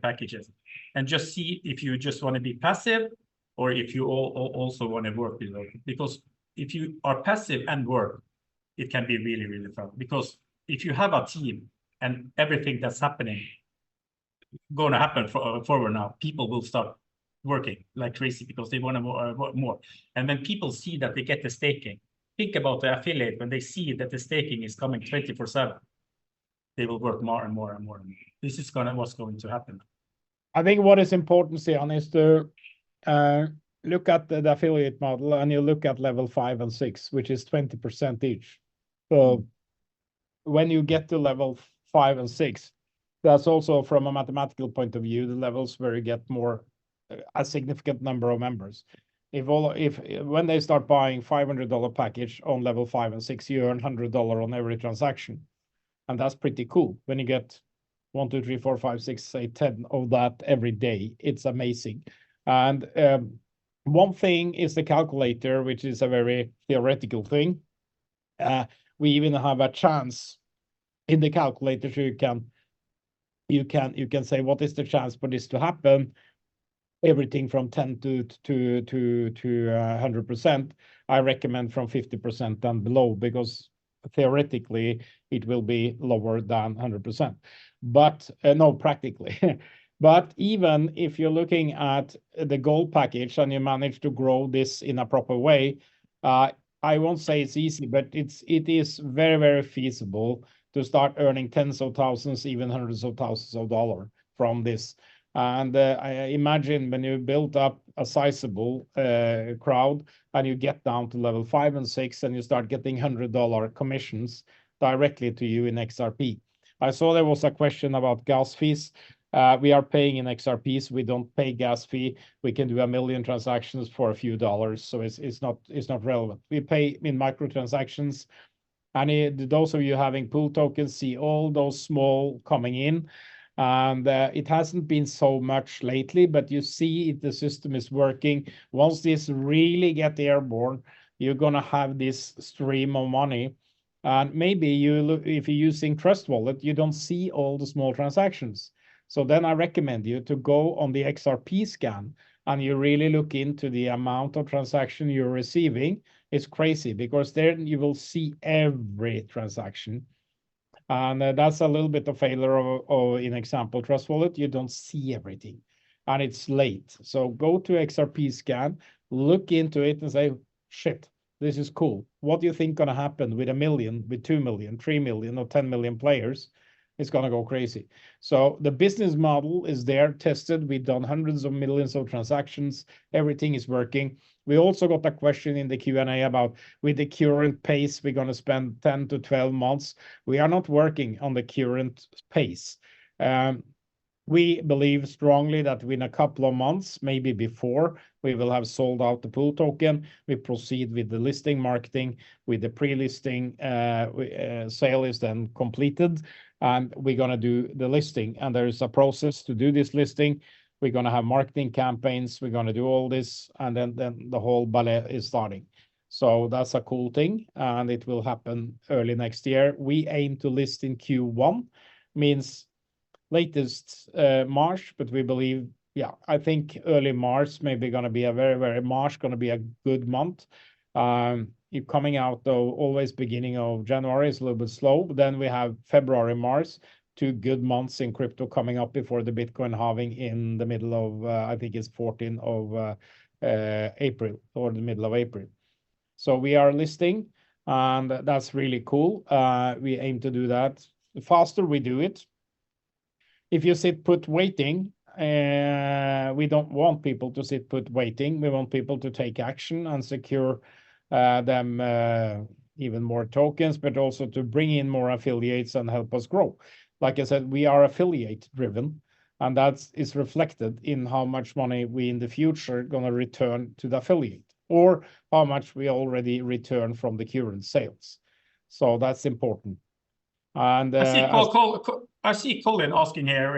packages. And just see if you just want to be passive or if you also want to work with it. Because if you are passive and work, it can be really, really fun. Because if you have a team and everything that's happening, going to happen forward now, people will start working like crazy because they want to work more. And when people see that they get the staking, think about the affiliate, when they see that the staking is coming 24/7, they will work more and more and more and more. This is what's going to happen. I think what is important, Stian, is to look at the affiliate model and you look at level 5 and 6, which is 20% each. So when you get to level 5 and 6, that's also from a mathematical point of view, the levels where you get more, a significant number of members. If when they start buying $500 package on level 5 and 6, you earn $100 on every transaction. And that's pretty cool. When you get 1, 2, 3, 4, 5, 6, say 10 of that every day, it's amazing. And one thing is the calculator, which is a very theoretical thing. We even have a chance in the calculator, so you can say what is the chance for this to happen. Everything from 10 to 100%. I recommend from 50% and below, because theoretically it will be lower than 100%. But no, practically. But even if you're looking at the gold package and you manage to grow this in a proper way, I won't say it's easy, but it is very, very feasible to start earning tens of thousands, even hundreds of thousands of dollars from this. And I imagine when you build up a sizable crowd and you get down to level 5 and 6 and you start getting $100 commissions directly to you in XRP. I saw there was a question about gas fees. We are paying in XRPs. We don't pay gas fee. We can do 1 million transactions for a few dollars, so it's not relevant. We pay in microtransactions. And those of you having pool tokens see all those small coming in. And it hasn't been so much lately, but you see the system is working. Once this really get airborne, you're going to have this stream of money. And maybe if you're using Trust Wallet, you don't see all the small transactions. So then I recommend you to go on the XRP scan and you really look into the amount of transaction you're receiving. It's crazy because there you will see every transaction. And that's a little bit of failure of in example, Trust Wallet. You don't see everything and it's late. So go to XRP scan, look into it and say, shit, this is cool. What do you think going to happen with 1 million, with 2 million, 3 million or 10 million players? It's going to go crazy. So the business model is there, tested. We've done hundreds of millions of transactions. Everything is working. We also got a question in the Q&A about with the current pace, we're going to spend 10 to 12 months. We are not working on the current pace. We believe strongly that within a couple of months, maybe before, we will have sold out the pool token. We proceed with the listing marketing, with the pre-listing sale is then completed, and we're going to do the listing. And there is a process to do this listing. We're going to have marketing campaigns. We're going to do all this, and then the whole ballet is starting. So that's a cool thing, and it will happen early next year. We aim to list in Q1, means latest March, but we believe, yeah, I think early March maybe going to be a very March going to be a good month. You're coming out though, always beginning of January is a little bit slow, but then we have February, March, 2 good months in crypto coming up before the Bitcoin halving in the middle of, I think it's 14th of April or the middle of April. So we are listing and that's really cool. We aim to do that. The faster we do it, if you sit put waiting, we don't want people to sit put waiting. We want people to take action and secure them even more tokens, but also to bring in more affiliates and help us grow. Like I said, we are affiliate driven, and that is reflected in how much money we in the future going to return to the affiliate or how much we already return from the current sales. So that's important. And I see Colin asking here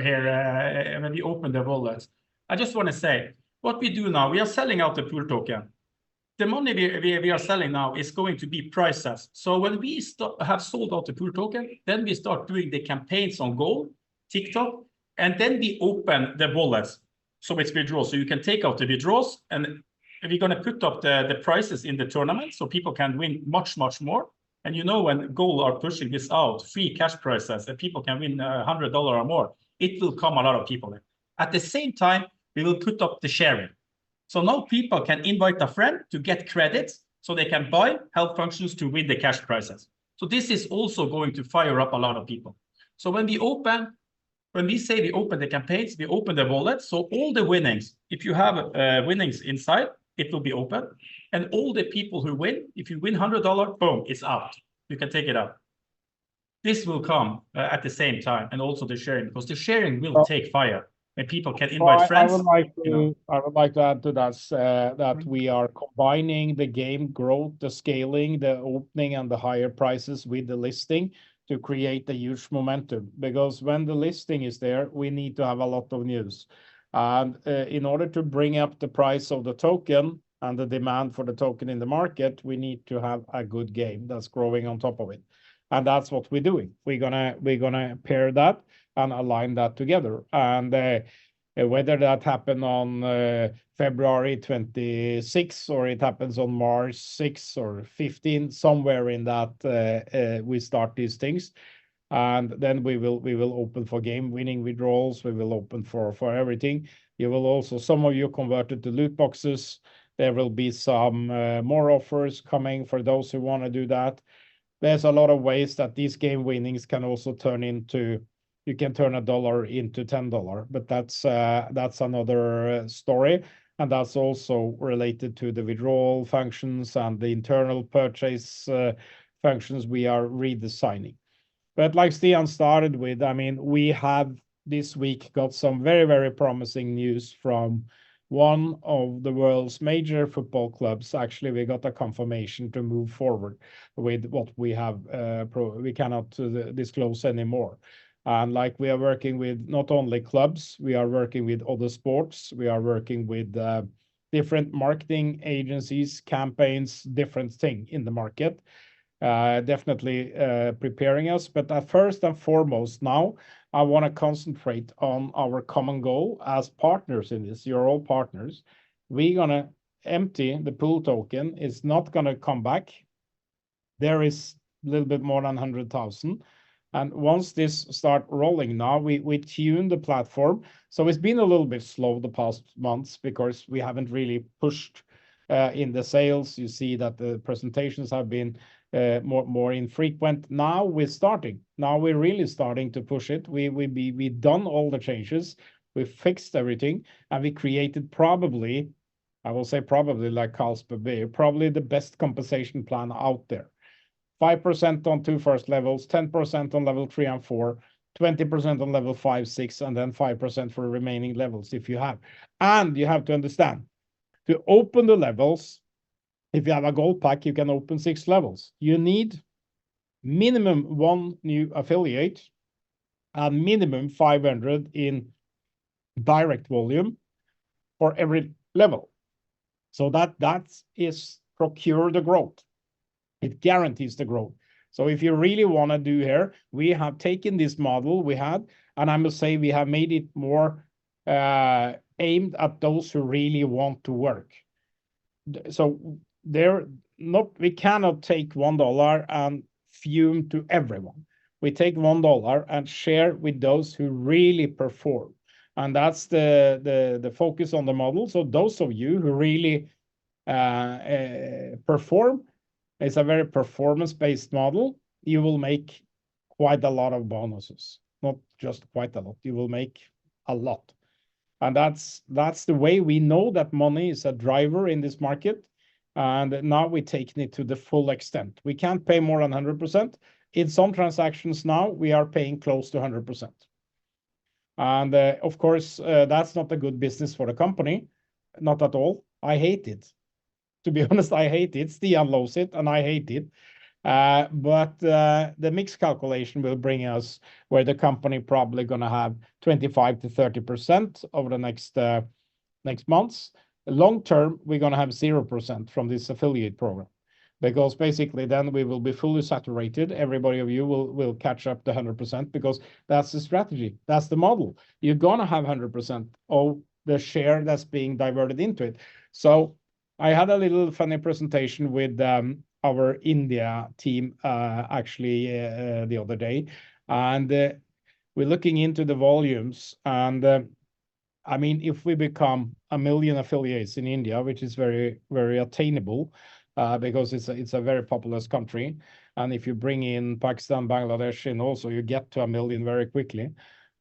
when we open the wallet. I just want to say what we do now. We are selling out the pool token. The money we are selling now is going to be prices. So when we have sold out the pool token, then we start doing the campaigns on Go, TikTok, and then we open the wallets. So it's withdrawals. So you can take out the withdrawals, and we're going to put up the prices in the tournament so people can win much more. And you know, when Goal are pushing this out, free cash prices, and people can win $100 or more, it will come a lot of people in. At the same time, we will put up the sharing. So now people can invite a friend to get credits so they can buy help functions to win the cash prizes. So this is also going to fire up a lot of people. So when we say we open the campaigns, we open the wallet. So all the winnings, if you have winnings inside, it will be open. And all the people who win, if you win $100, boom, it's out. You can take it out. This will come at the same time, and also the sharing, because the sharing will take fire. And people can invite friends. I would like to add to that that we are combining the game growth, the scaling, the opening, and the higher prices with the listing to create a huge momentum. Because when the listing is there, we need to have a lot of news. And in order to bring up the price of the token and the demand for the token in the market, we need to have a good game that's growing on top of it. And that's what we're doing. We're gonna pair that and align that together. And whether that happen on February 26th or it happens on March 6th or 15th, somewhere in that we start these things. And then we will open for game winning withdrawals. We will open for everything. You will also, some of you converted to loot boxes. There will be some more offers coming for those who want to do that. There's a lot of ways that these game winnings can also turn into, you can turn $1 into $10, but that's another story. And that's also related to the withdrawal functions and the internal purchase functions we are redesigning. But like Stian started with, I mean, we have this week got some very, very promising news from one of the world's major football clubs. Actually, we got a confirmation to move forward with what we have. We cannot disclose anymore. And like we are working with not only clubs, we are working with other sports. We are working with different marketing agencies, campaigns, different thing in the market. Definitely preparing us. But first and foremost now, I want to concentrate on our common goal as partners in this. You're all partners. We're going to empty the pool token. It's not going to come back. There is a little bit more than 100,000. And once this start rolling now, we tune the platform. So it's been a little bit slow the past months because we haven't really pushed in the sales. You see that the presentations have been more infrequent. Now we're starting. Now we're really starting to push it. We've done all the changes. We fixed everything, and we created probably, I will say probably like Carlsberg, probably the best compensation plan out there. 5% on 2 first levels, 10% on level 3 and 4, 20% on level 5, 6, and then 5% for the remaining levels if you have. And you have to understand, to open the levels, if you have a gold pack, you can open 6 levels. You need minimum 1 new affiliate and minimum 500 in direct volume for every level. So that is procure the growth. It guarantees the growth. So if you really want to do here, we have taken this model we had, and I must say we have made it more aimed at those who really want to work. So we cannot take $1 and fume to everyone. We take $1 and share with those who really perform. And that's the focus on the model. So those of you who really perform, it's a very performance-based model. You will make quite a lot of bonuses, not just quite a lot. You will make a lot. And that's the way we know that money is a driver in this market. And now we're taking it to the full extent. We can't pay more than 100%. In some transactions now, we are paying close to 100%. And of course, that's not a good business for the company. Not at all. I hate it. To be honest, I hate it. Stian loves it, and I hate it. But the mix calculation will bring us where the company probably going to have 25 to 30% over the next months. Long term, we're going to have 0% from this affiliate program, because basically then we will be fully saturated. Everybody of you will catch up to 100% because that's the strategy. That's the model. You're going to have 100% of the share that's being diverted into it. So I had a little funny presentation with our India team actually the other day, and we're looking into the volumes. And I mean, if we become 1 million affiliates in India, which is very, very attainable, because it's a very populous country, and if you bring in Pakistan, Bangladesh, and also you get to 1 million very quickly.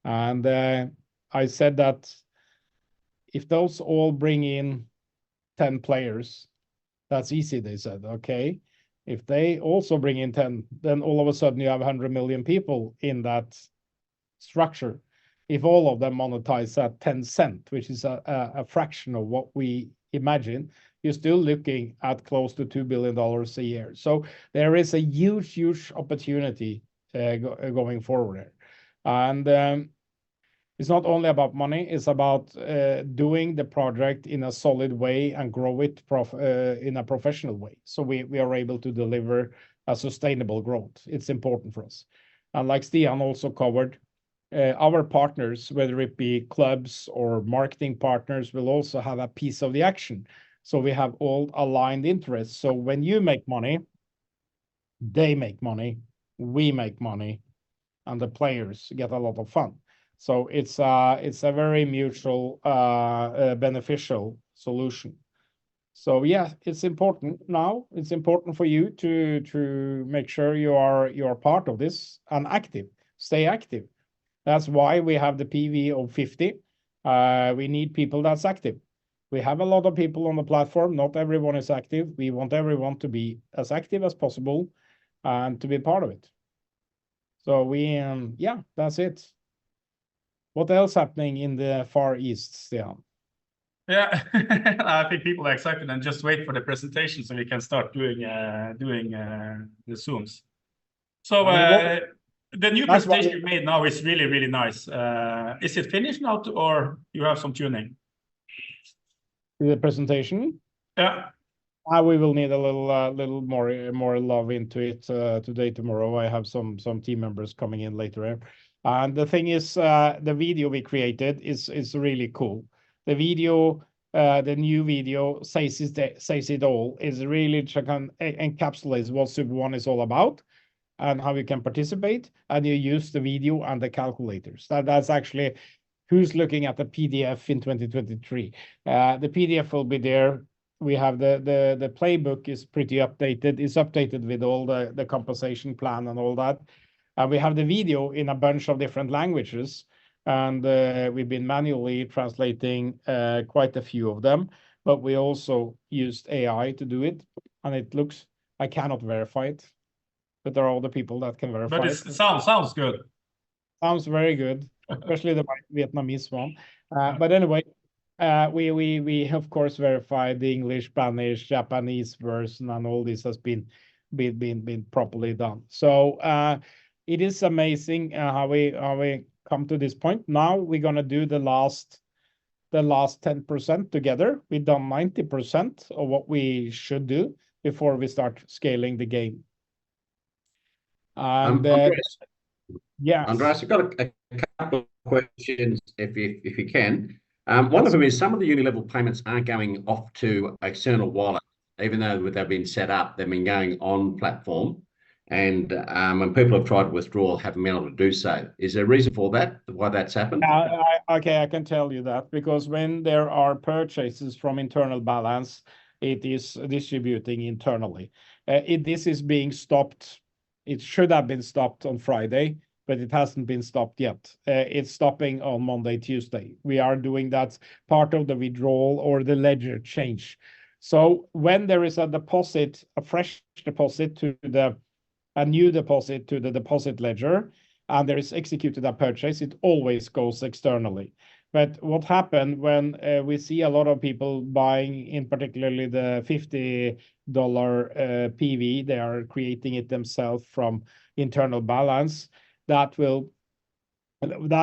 And I said that if those all bring in 10 players, that's easy, they said. Okay, if they also bring in 10, then all of a sudden you have 100 million people in that structure. If all of them monetize at 10 cents, which is a fraction of what we imagine, you're still looking at close to $2 billion a year. So there is a huge opportunity going forward here. And it's not only about money, it's about doing the project in a solid way and grow it in a professional way. So we are able to deliver a sustainable growth. It's important for us. And like Stian also covered, our partners, whether it be clubs or marketing partners, will also have a piece of the action. So we have all aligned interests. So when you make money, they make money, we make money, and the players get a lot of fun. So it's a very mutual beneficial solution. So yeah, it's important now. It's important for you to make sure you are part of this and active. Stay active. That's why we have the PV of 50. We need people that's active. We have a lot of people on the platform. Not everyone is active. We want everyone to be as active as possible and to be part of it. So yeah, that's it. What else happening in the Far East, Stian? Yeah, I think people are excited and just wait for the presentation so we can start doing the Zooms. So the new That's why presentation you made now is really, really nice. Is it finished now or you have some tuning? the presentation. Yeah. We will need a little more love into it today, tomorrow. I have some team members coming in later. And the thing is, the video we created is really cool. The video, the new video says it all. Is really encapsulates what Super One is all about and how you can participate. And you use the video and the calculators. That's actually who's looking at the PDF in 2023. The PDF will be there. We have the playbook is pretty updated. It's updated with all the compensation plan and all that. We have the video in a bunch of different languages, and we've been manually translating quite a few of them. But we also used AI to do it, and it looks. I cannot verify it, but there are other people that can verify but it. It sounds good. Sounds very good, especially the Vietnamese one. But anyway. We of course verified the English, Spanish, Japanese version, and all this has been properly done. So it is amazing how we come to this point. Now we're gonna do the last 10% together. We've done 90% of what we should do before we start scaling the game. And Andreas, yes. Andreas, I've got a couple of questions if you can. One of them is some of the uni-level payments aren't going off to external wallet, even though they've been set up, they've been going on platform. And when people have tried to withdraw, haven't been able to do so. Is there a reason for that, why that's happened? Okay, I can tell you that because when there are purchases from internal balance, it is distributing internally. This is being stopped. It should have been stopped on Friday, but it hasn't been stopped yet. It's stopping on Monday, Tuesday. We are doing that part of the withdrawal or the ledger change. So when there is a deposit, a fresh deposit a new deposit to the deposit ledger, and there is executed a purchase, it always goes externally. But what happened when we see a lot of people buying, in particularly the $50 PV, they are creating it themselves from internal balance. That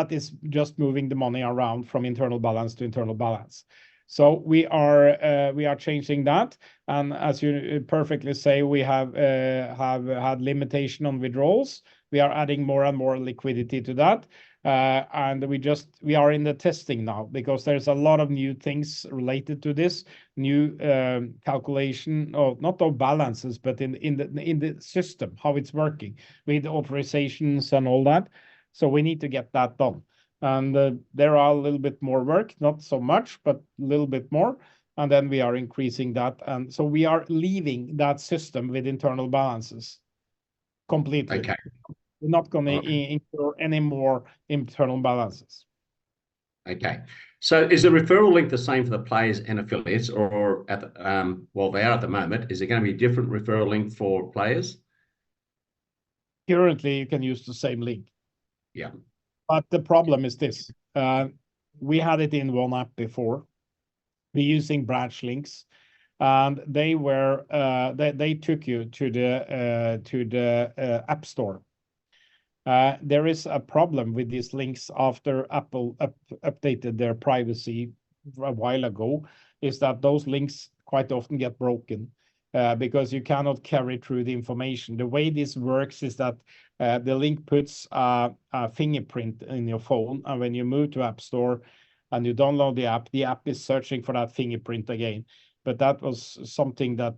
is just moving the money around from internal balance to internal balance. So we are changing that, and as you perfectly say, we have had limitation on withdrawals. We are adding more and more liquidity to that, and we are in the testing now because there's a lot of new things related to this new calculation of not of balances, but in the system how it's working with authorizations and all that. So we need to get that done. And there are a little bit more work, not so much, but a little bit more. And then we are increasing that. And so we are leaving that system with internal balances completely. Okay. We're not going to incur any more internal balances. Okay. So is the referral link the same for the players and affiliates, or at the, well, they are at the moment? Is there going to be a different referral link for players? Currently, you can use the same link. Yeah. But the problem is this. We had it in one app before. We're using branch links, and they took you to the App Store. There is a problem with these links after Apple updated their privacy a while ago, is that those links quite often get broken because you cannot carry through the information. The way this works is that the link puts a fingerprint in your phone, and when you move to App Store and you download the app is searching for that fingerprint again. But that was something that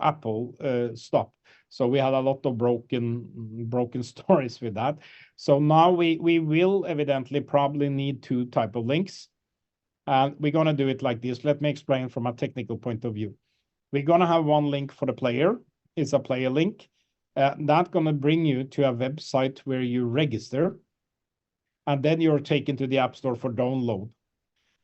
Apple stopped. So we had a lot of broken stories with that. So now we will evidently probably need two type of links. And we're going to do it like this. Let me explain from a technical point of view. We're going to have one link for the player. It's a player link. That's going to bring you to a website where you register. And then you're taken to the App Store for download.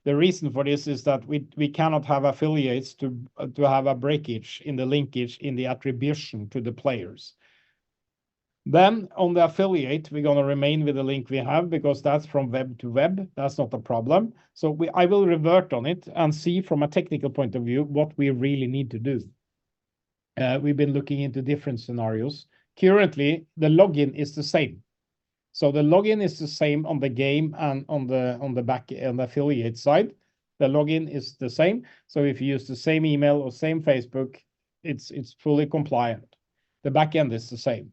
The reason for this is that we cannot have affiliates to have a breakage in the linkage in the attribution to the players. Then on the affiliate, we're going to remain with the link we have because that's from web to web. That's not a problem. So I will revert on it and see from a technical point of view what we really need to do. We've been looking into different scenarios. Currently, the login is the same. So the login is the same on the game and on the back on the affiliate side. The login is the same. So if you use the same email or same Facebook, it's fully compliant. The backend is the same.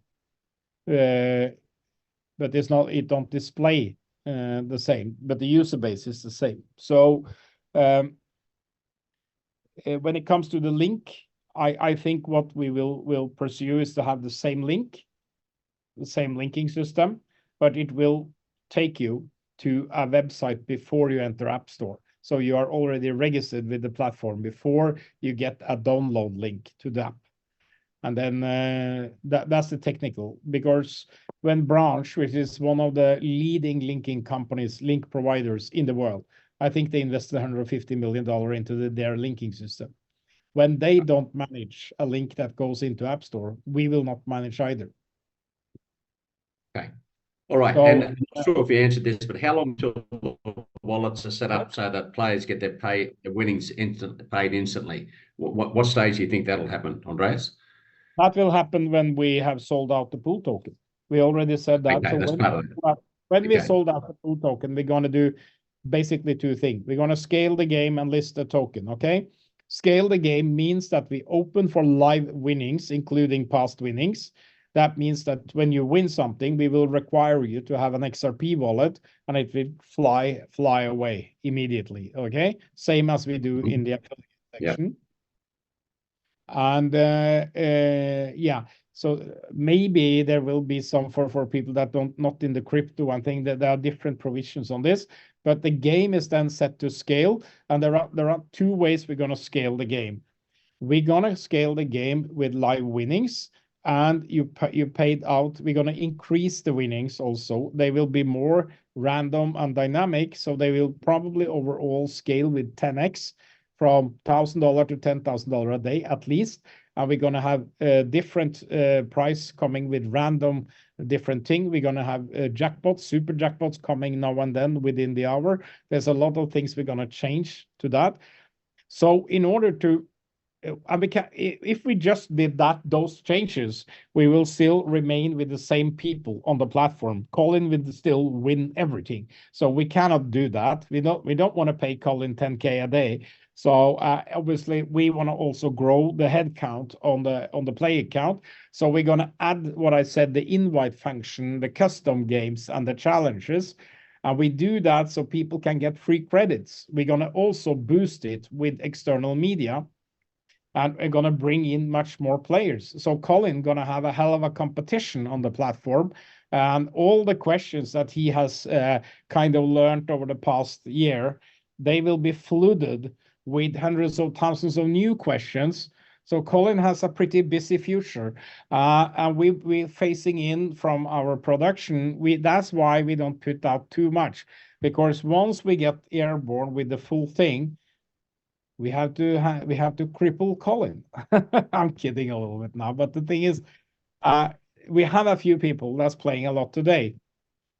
But it's not, it don't display the same, but the user base is the same. So when it comes to the link, I think what we will pursue is to have the same link, the same linking system, but it will take you to a website before you enter App Store. So you are already registered with the platform before you get a download link to the app. And then that's the technical, because when Branch, which is one of the leading linking companies, link providers in the world, I think they invested $150 million into their linking system. When they don't manage a link that goes into App Store, we will not manage either. Okay. All right. So, and I'm not sure if you answered this, but how long until wallets are set up so that players get their winnings paid instantly? What stage do you think that'll happen, Andreas? That will happen when we have sold out the pool token. We already said that. Okay, so that's part of it. when we sold out the pool token, we're going to do basically two things. We're going to scale the game and list the token, okay? Scale the game means that we open for live winnings, including past winnings. That means that when you win something, we will require you to have an XRP wallet, and it will fly away immediately, okay? Same as we do in the affiliate section. Yep. And yeah, so maybe there will be some for people that not in the crypto. I think that there are different provisions on this, but the game is then set to scale, and there are two ways we're going to scale the game. We're going to scale the game with live winnings, and you paid out. We're going to increase the winnings also. They will be more random and dynamic, so they will probably overall scale with 10x. From $1,000 to $10,000 a day at least, and we're going to have different price coming with random different thing. We're going to have jackpots, super jackpots coming now and then within the hour. There's a lot of things we're going to change to that. So in order to, if we just did those changes, we will still remain with the same people on the platform. Colin will still win everything. So we cannot do that. We don't want to pay Colin 10K a day. So obviously we want to also grow the head count on the play account. So we're going to add what I said, the invite function, the custom games, and the challenges. And we do that so people can get free credits. We're going to also boost it with external media, and we're going to bring in much more players. So Colin going to have a hell of a competition on the platform. And all the questions that he has kind of learned over the past year, they will be flooded with hundreds of thousands of new questions. So Colin has a pretty busy future. And we're facing in from our production. That's why we don't put out too much, because once we get airborne with the full thing, we have to cripple Colin. I'm kidding a little bit now, but the thing is, we have a few people that's playing a lot today.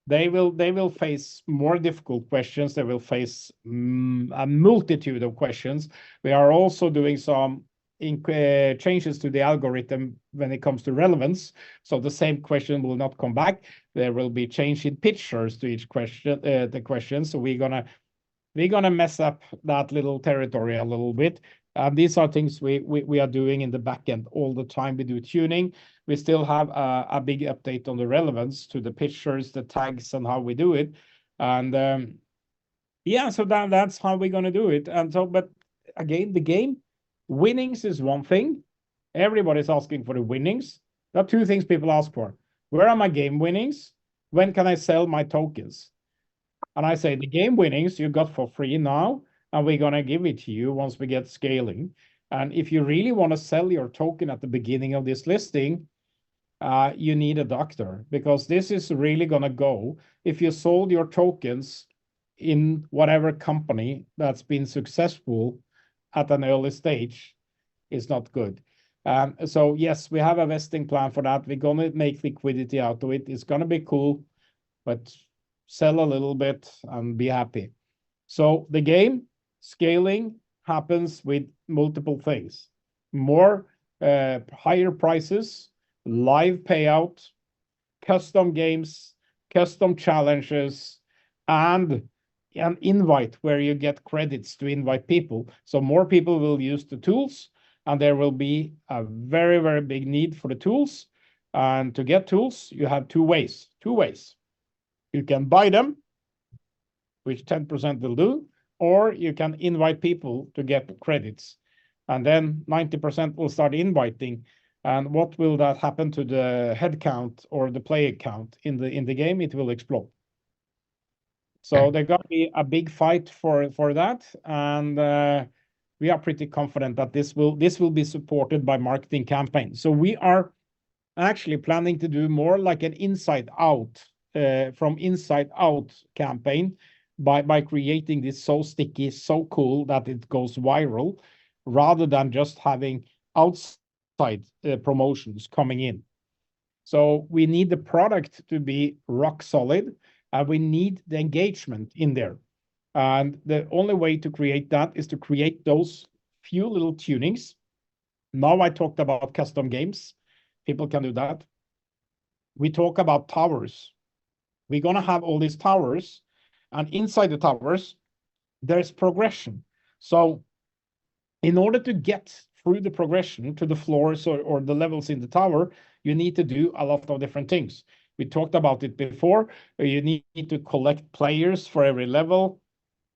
They will face more difficult questions. They will face a multitude of questions. We are also doing some changes to the algorithm when it comes to relevance. So the same question will not come back. There will be change in pictures to each question, the question. So we're gonna mess up that little territory a little bit. These are things we are doing in the back end all the time. We do tuning. We still have a big update on the relevance to the pictures, the tags, and how we do it. And yeah, so that's how we're going to do it. And so, but again, the game winnings is one thing. Everybody's asking for the winnings. There are two things people ask for. Where are my game winnings? When can I sell my tokens? And I say the game winnings you got for free now, and we're going to give it to you once we get scaling. And if you really want to sell your token at the beginning of this listing, you need a doctor, because this is really going to go. If you sold your tokens in whatever company that's been successful at an early stage, it's not good. So yes, we have a vesting plan for that. We're gonna make liquidity out of it. It's gonna be cool, but sell a little bit and be happy. So the game scaling happens with multiple things. More higher prices, live payout, custom games, custom challenges, and an invite where you get credits to invite people. So more people will use the tools, and there will be a very, very big need for the tools. And to get tools, you have two ways. You can buy them, which 10% will do, or you can invite people to get credits. And then 90% will start inviting. And what will that happen to the head count or the player count in the game? It will explode. So there's going to be a big fight for that, and we are pretty confident that this will be supported by marketing campaigns. So we are actually planning to do more like an inside out, from inside out campaign by creating this so sticky, so cool that it goes viral, rather than just having outside promotions coming in. So we need the product to be rock solid, and we need the engagement in there. And the only way to create that is to create those few little tunings. Now I talked about custom games. People can do that. We talk about towers. We're going to have all these towers, and inside the towers, there's progression. So in order to get through the progression to the floors or the levels in the tower, you need to do a lot of different things. We talked about it before. You need to collect players for every level.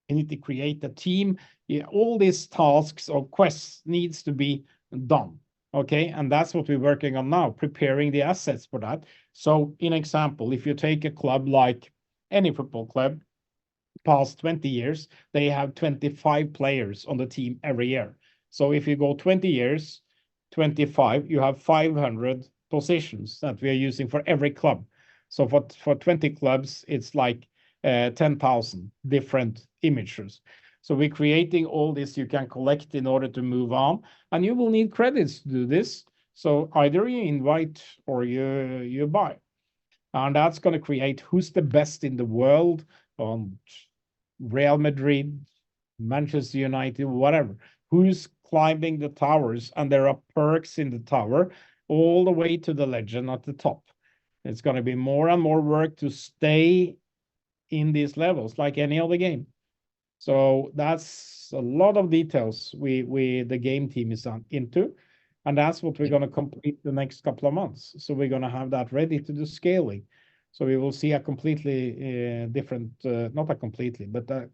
You need to create a team. All these tasks or quests needs to be done. Okay, and that's what we're working on now, preparing the assets for that. So, in example, if you take a club like any football club, past 20 years, they have 25 players on the team every year. So if you go 20 years, 25, you have 500 positions that we are using for every club. So for 20 clubs, it's like 10,000 different images. So we're creating all this you can collect in order to move on, and you will need credits to do this. So either you invite or you buy. And that's going to create who's the best in the world on Real Madrid, Manchester United, whatever. Who's climbing the towers, and there are perks in the tower all the way to the legend at the top. It's going to be more and more work to stay in these levels like any other game. So that's a lot of details the game team is into, and that's what we're going to complete the next couple of months. So we're going to have that ready to do scaling. So we will see a completely different, not a completely, but a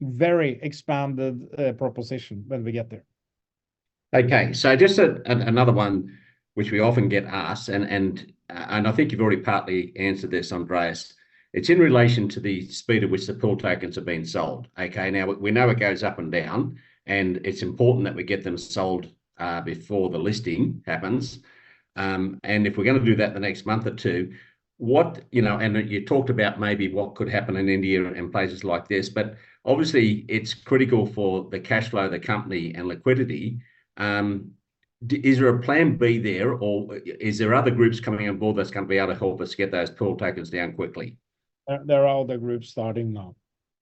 very expanded proposition when we get there. Okay, so just another one which we often get asked, and I think you've already partly answered this, Andreas. It's in relation to the speed at which the pool tokens are being sold. Okay, now we know it goes up and down, and it's important that we get them sold before the listing happens. And if we're going to do that the next month or two, and you talked about maybe what could happen in India and places like this, but obviously it's critical for the cash flow of the company and liquidity. Is there a plan B there, or is there other groups coming on board that's going to be able to help us get those pool tokens down quickly? There are other groups starting now,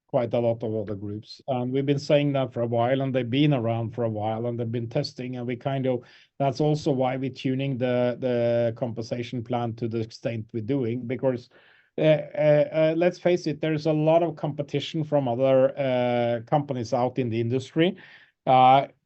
quite a lot of other groups. And we've been saying that for a while, and they've been around for a while, and they've been testing, and that's also why we're tuning the compensation plan to the extent we're doing, because let's face it, there's a lot of competition from other companies out in the industry.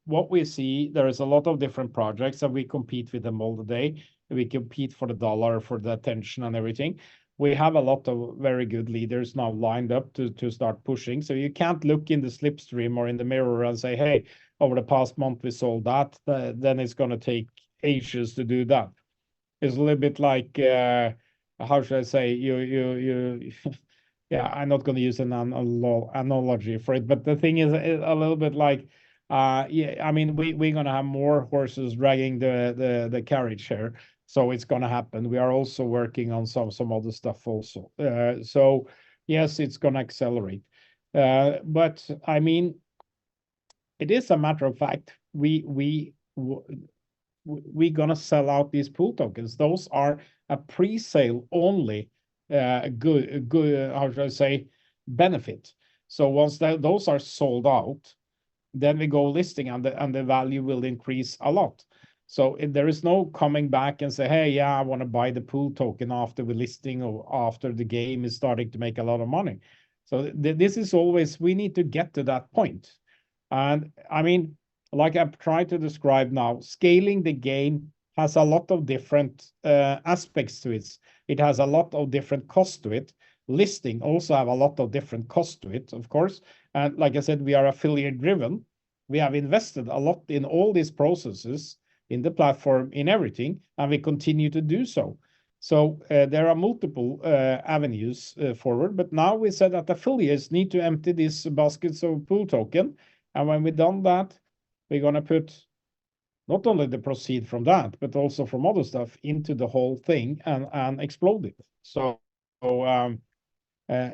What we see, there is a lot of different projects, and we compete with them all the day. We compete for the dollar, for the attention and everything. We have a lot of very good leaders now lined up to start pushing. So you can't look in the slipstream or in the mirror and say, hey, over the past month we sold that, then it's going to take ages to do that. It's a little bit like, how should I say, yeah, I'm not going to use an analogy for it, but the thing is a little bit like, yeah, I mean, we're going to have more horses dragging the carriage here. So it's going to happen. We are also working on some other stuff also. So yes, it's going to accelerate. But I mean, it is a matter of fact. we're gonna sell out these pool tokens. Those are a pre-sale only good how should I say benefit. So once those are sold out, then we go listing and the value will increase a lot. So there is no coming back and say, hey, yeah, I want to buy the pool token after the listing or after the game is starting to make a lot of money. So this is always, we need to get to that point. And I mean, like I've tried to describe now, scaling the game has a lot of different aspects to it. It has a lot of different costs to it. Listing also have a lot of different costs to it, of course. And like I said, we are affiliate driven. We have invested a lot in all these processes, in the platform, in everything, and we continue to do so. So there are multiple avenues forward, but now we said that affiliates need to empty these baskets of pool token. And when we've done that, we're going to put not only the proceed from that, but also from other stuff into the whole thing and explode it. So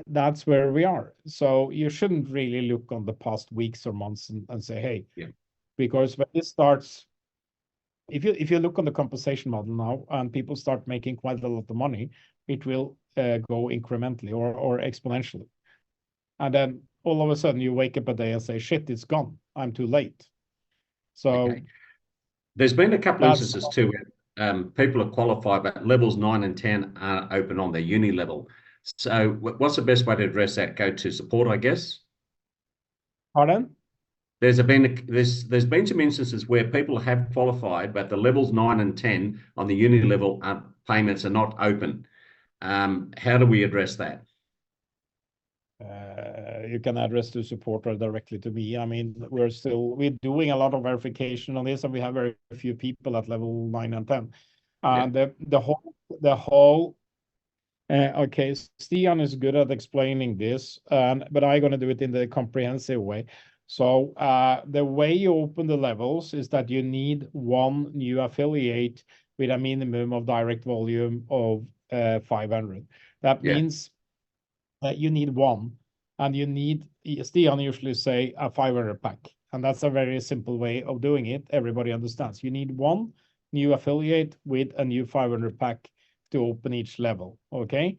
that's where we are. So you shouldn't really look on the past weeks or months and say, hey, because when it starts, if you look on the compensation model now and people start making quite a lot of money, it will go incrementally or exponentially. And then all of a sudden you wake up a day and say, shit, it's gone. I'm too late. So there's been a couple of instances too where people are qualified, but levels 9 and 10 aren't open on their uni level. So what's the best way to address that? Go to support, I guess. Pardon? There's been some instances where people have qualified, but the levels 9 and 10 on the uni level payments are not open. How do we address that? You can address the supporter directly to me. I mean, we're doing a lot of verification on this, and we have very few people at level 9 and 10. The whole okay, Stian is good at explaining this, but I'm going to do it in the comprehensive way. So the way you open the levels is that you need one new affiliate with a minimum of direct volume of 500. That means that you need one, and you need, Stian usually say, a 500 pack. And that's a very simple way of doing it. Everybody understands. You need one new affiliate with a new 500 pack to open each level, okay?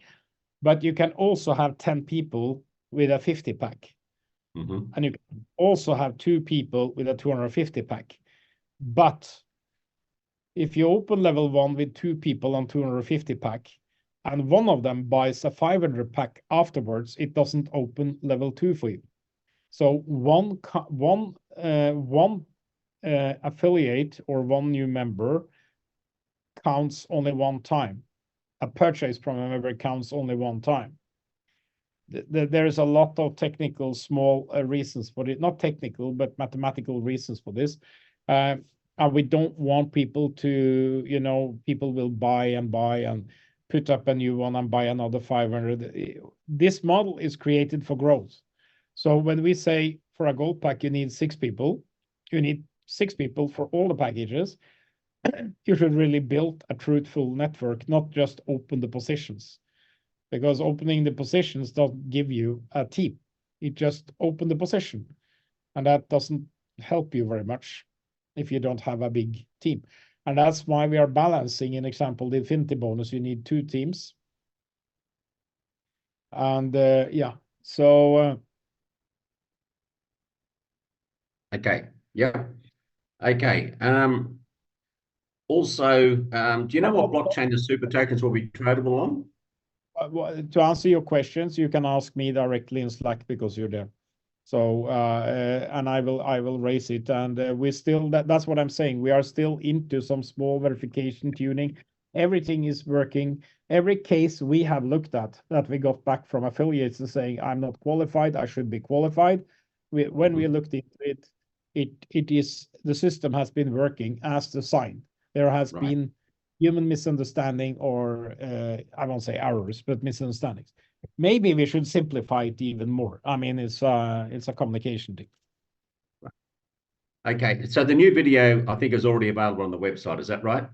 But you can also have 10 people with a 50 pack. And you can also have 2 people with a 250 pack. But if you open level 1 with 2 people on 250 pack, and one of them buys a 500 pack afterwards, it doesn't open level 2 for you. So one affiliate or one new member counts only one time. A purchase from a member counts only one time. There is a lot of technical small reasons for it, not technical, but mathematical reasons for this. And we don't want people to, people will buy and put up a new one and buy another 500. This model is created for growth. So when we say for a gold pack, you need 6 people, you need 6 people for all the packages. You should really build a truthful network, not just open the positions, because opening the positions doesn't give you a team. It just open the position, and that doesn't help you very much if you don't have a big team. And that's why we are balancing, in example, the Infinity bonus. You need 2 teams. And so. Okay. Yeah. Okay. Also, do you know what blockchain the super tokens will be tradable on? To answer your questions, you can ask me directly in Slack because you're there. So and I will raise it, and we still that's what I'm saying. We are still into some small verification tuning. Everything is working. Every case we have looked at that we got back from affiliates and saying I'm not qualified, I should be qualified. When we looked into it, it is the system has been working as designed. There has been human misunderstanding or I won't say errors, but misunderstandings. Maybe we should simplify it even more. I mean, it's a communication thing. Okay, so the new video I think is already available on the website. Is that right?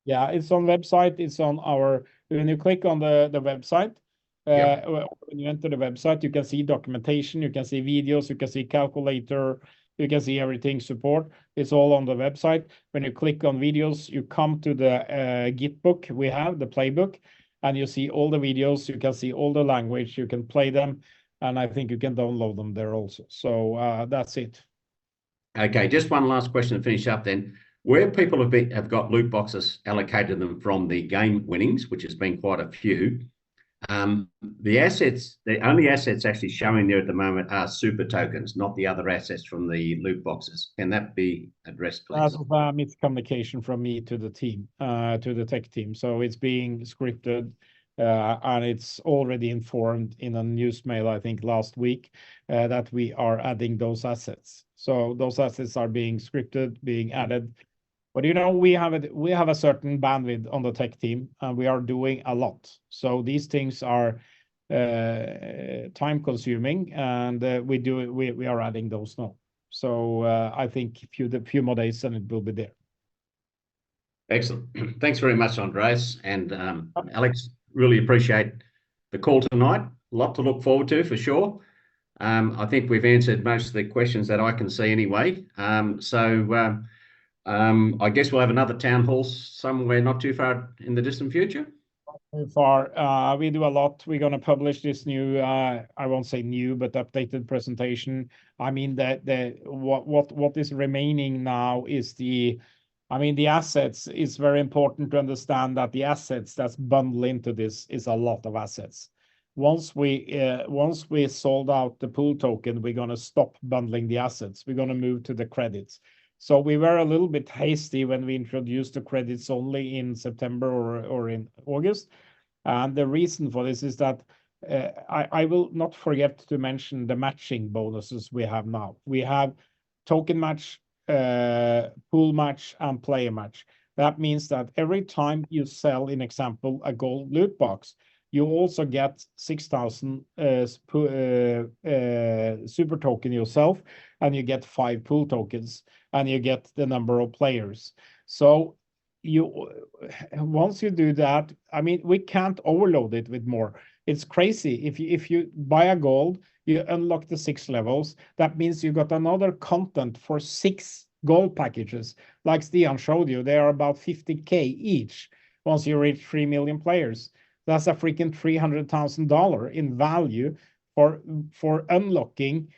Yeah, it's on website. It's on our. When you click on the website, when you enter the website, you can see documentation, you can see videos, you can see calculator, You can see everything support. It's all on the website. When you click on videos, you come to the Git book we have, the playbook, and you see all the videos. You can see all the language. You can play them, and I think you can download them there also. So that's it. Okay, just one last question to finish up then. Where people have got loot boxes allocated them from the game winnings, which has been quite a few, the only assets actually showing there at the moment are super tokens, not the other assets from the loot boxes. Can that be addressed, please? That's a miscommunication from me to the team, to the tech team. So it's being scripted, and it's already informed in a news mail, I think, last week, that we are adding those assets. So those assets are being scripted, being added. But you know, we have a certain bandwidth on the tech team, and we are doing a lot. So these things are time consuming, and we are adding those now. So I think a few more days and it will be there. Excellent. Thanks very much, Andreas and Alex. Really appreciate the call tonight. A lot to look forward to for sure. I think we've answered most of the questions that I can see anyway. I guess we'll have another town hall somewhere not too far in the distant future. So far, we do a lot. We're going to publish this new, I won't say new, but updated presentation. I mean, what is remaining now is the assets. It's very important to understand that the assets that's bundled into this is a lot of assets. Once we sold out the pool token, we're going to stop bundling the assets. We're going to move to the credits. So we were a little bit hasty when we introduced the credits only in September or in August. And the reason for this is that I will not forget to mention the matching bonuses we have now. We have token match, pool match, and player match. That means that every time you sell, in example, a gold loot box, you also get 6,000 super token yourself, and you get 5 pool tokens, and you get the number of players. So once you do that, I mean, we can't overload it with more. It's crazy. If you buy a gold, you unlock the 6 levels. That means you got another content for 6 gold packages. Like Stian showed you, they are about 50K each once you reach 3 million players. That's a freaking $300,000 in value for unlocking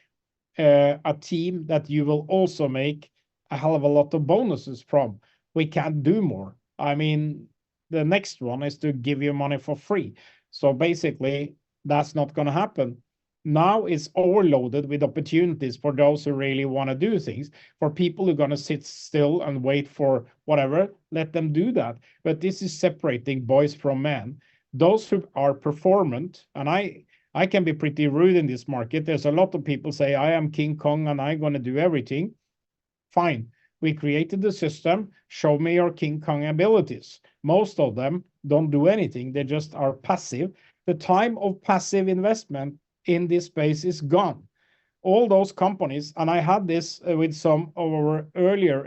a team that you will also make a hell of a lot of bonuses from. We can't do more. I mean, the next one is to give you money for free. So basically, that's not going to happen. Now it's overloaded with opportunities for those who really want to do things. For people who are going to sit still and wait for whatever, let them do that. But this is separating boys from men. Those who are performant, and I can be pretty rude in this market. There's a lot of people say, I am King Kong and I'm going to do everything. Fine. We created the system. Show me your King Kong abilities. Most of them don't do anything. They just are passive. The time of passive investment in this space is gone. All those companies, and I had this with some of our earlier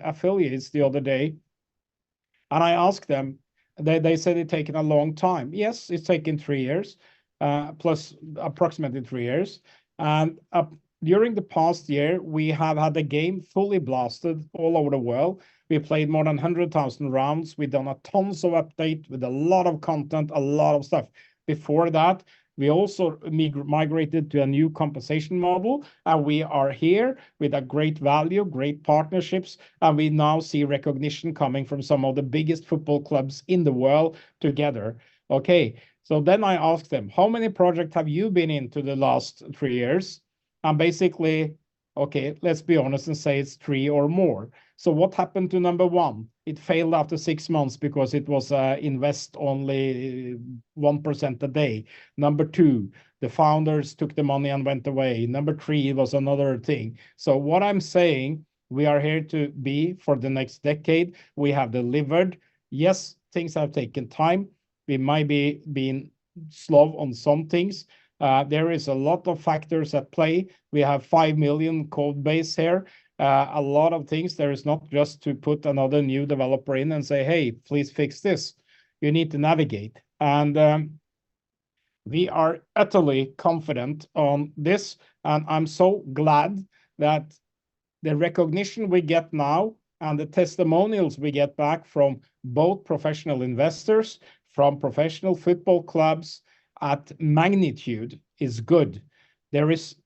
affiliates the other day, and I asked them, they said it's taken a long time. Yes, it's taken 3 years, plus approximately 3 years. And during the past year, we have had the game fully blasted all over the world. We played more than 100,000 rounds. We've done a tons of update with a lot of content, a lot of stuff. Before that, we also migrated to a new compensation model, and we are here with a great value, great partnerships, and we now see recognition coming from some of the biggest football clubs in the world together. Okay, so then I asked them, how many projects have you been into the last 3 years? And basically, okay, let's be honest and say it's 3 or more. So what happened to number 1? It failed after 6 months because it was invest only 1% a day. Number 2, the founders took the money and went away. Number 3 was another thing. So what I'm saying, we are here to be for the next decade. We have delivered. Yes, things have taken time. We might be being slow on some things. There is a lot of factors at play. We have 5 million code base here. A lot of things. There is not just to put another new developer in and say, hey, please fix this. You need to navigate. And we are utterly confident on this. And I'm so glad that the recognition we get now and the testimonials we get back from both professional investors, from professional football clubs at magnitude is good.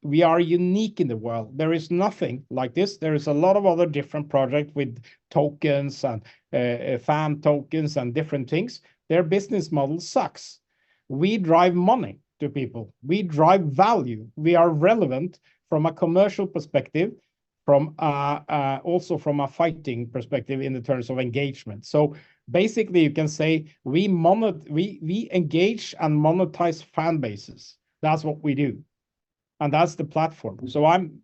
We are unique in the world. There is nothing like this. There is a lot of other different projects with tokens and fan tokens and different things. Their business model sucks. We drive money to people. We drive value. We are relevant from a commercial perspective, from also from a fighting perspective in the terms of engagement. So basically, you can say we engage and monetize fan bases. That's what we do, and that's the platform. So I'm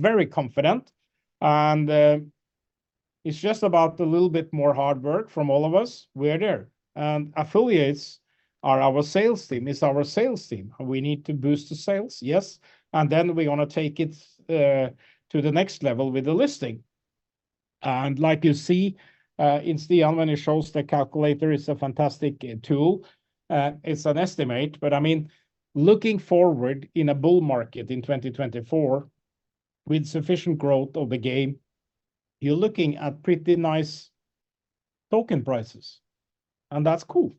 very confident, and it's just about a little bit more hard work from all of us. We're there, and affiliates are our sales team. It's our sales team. We need to boost the sales, yes, and then we're gonna take it to the next level with the listing. And like you see in Stian, when he shows the calculator, it's a fantastic tool. It's an estimate, but I mean, looking forward in a bull market in 2024, with sufficient growth of the game, you're looking at pretty nice token prices, and that's cool.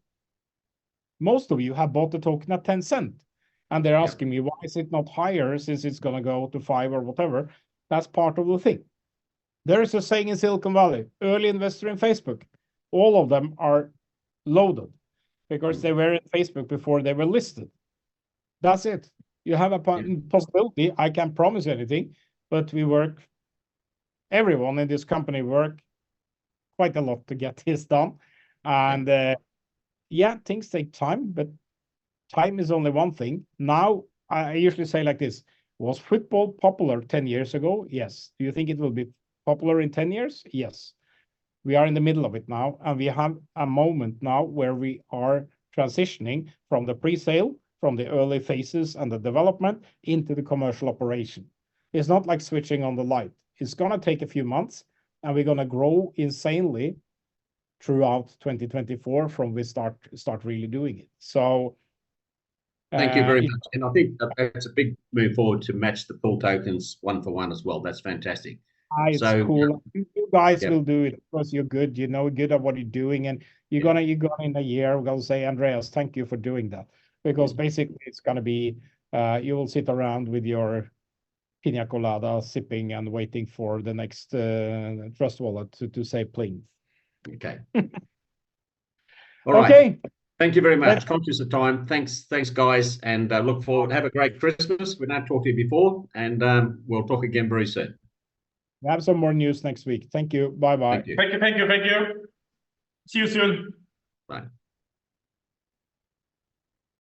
Most of you have bought the token at 10 cents, and they're asking me, why is it not higher since it's going to go to 5 or whatever? That's part of the thing. There is a saying in Silicon Valley, early investor in Facebook. All of them are loaded because they were in Facebook before they were listed. That's it. You have a possibility. I can't promise anything, but everyone in this company work quite a lot to get this done. And things take time, but time is only one thing. Now, I usually say like this, was football popular 10 years ago? Yes. Do you think it will be popular in 10 years? Yes. We are in the middle of it now, and we have a moment now where we are transitioning from the pre-sale, from the early phases and the development into the commercial operation. It's not like switching on the light. It's going to take a few months, and we're going to grow insanely throughout 2024 from we start really doing it. So thank you very much. And I think that's a big move forward to match the pool tokens 1-for-1 as well. That's fantastic. It's cool. You guys will do it because you're good. You know, good at what you're doing, and you're gonna in a year. We're gonna say, Andreas, thank you for doing that, because basically it's gonna be you will sit around with your pina colada, sipping and waiting for the next trust wallet to say pling. Okay. All right. Okay. Thank you very much. Conscious of time. Thanks, guys, and look forward. Have a great Christmas. We don't talk to you before, and we'll talk again very soon. We have some more news next week. Thank you. Bye-bye. Thank you. See you soon. Bye.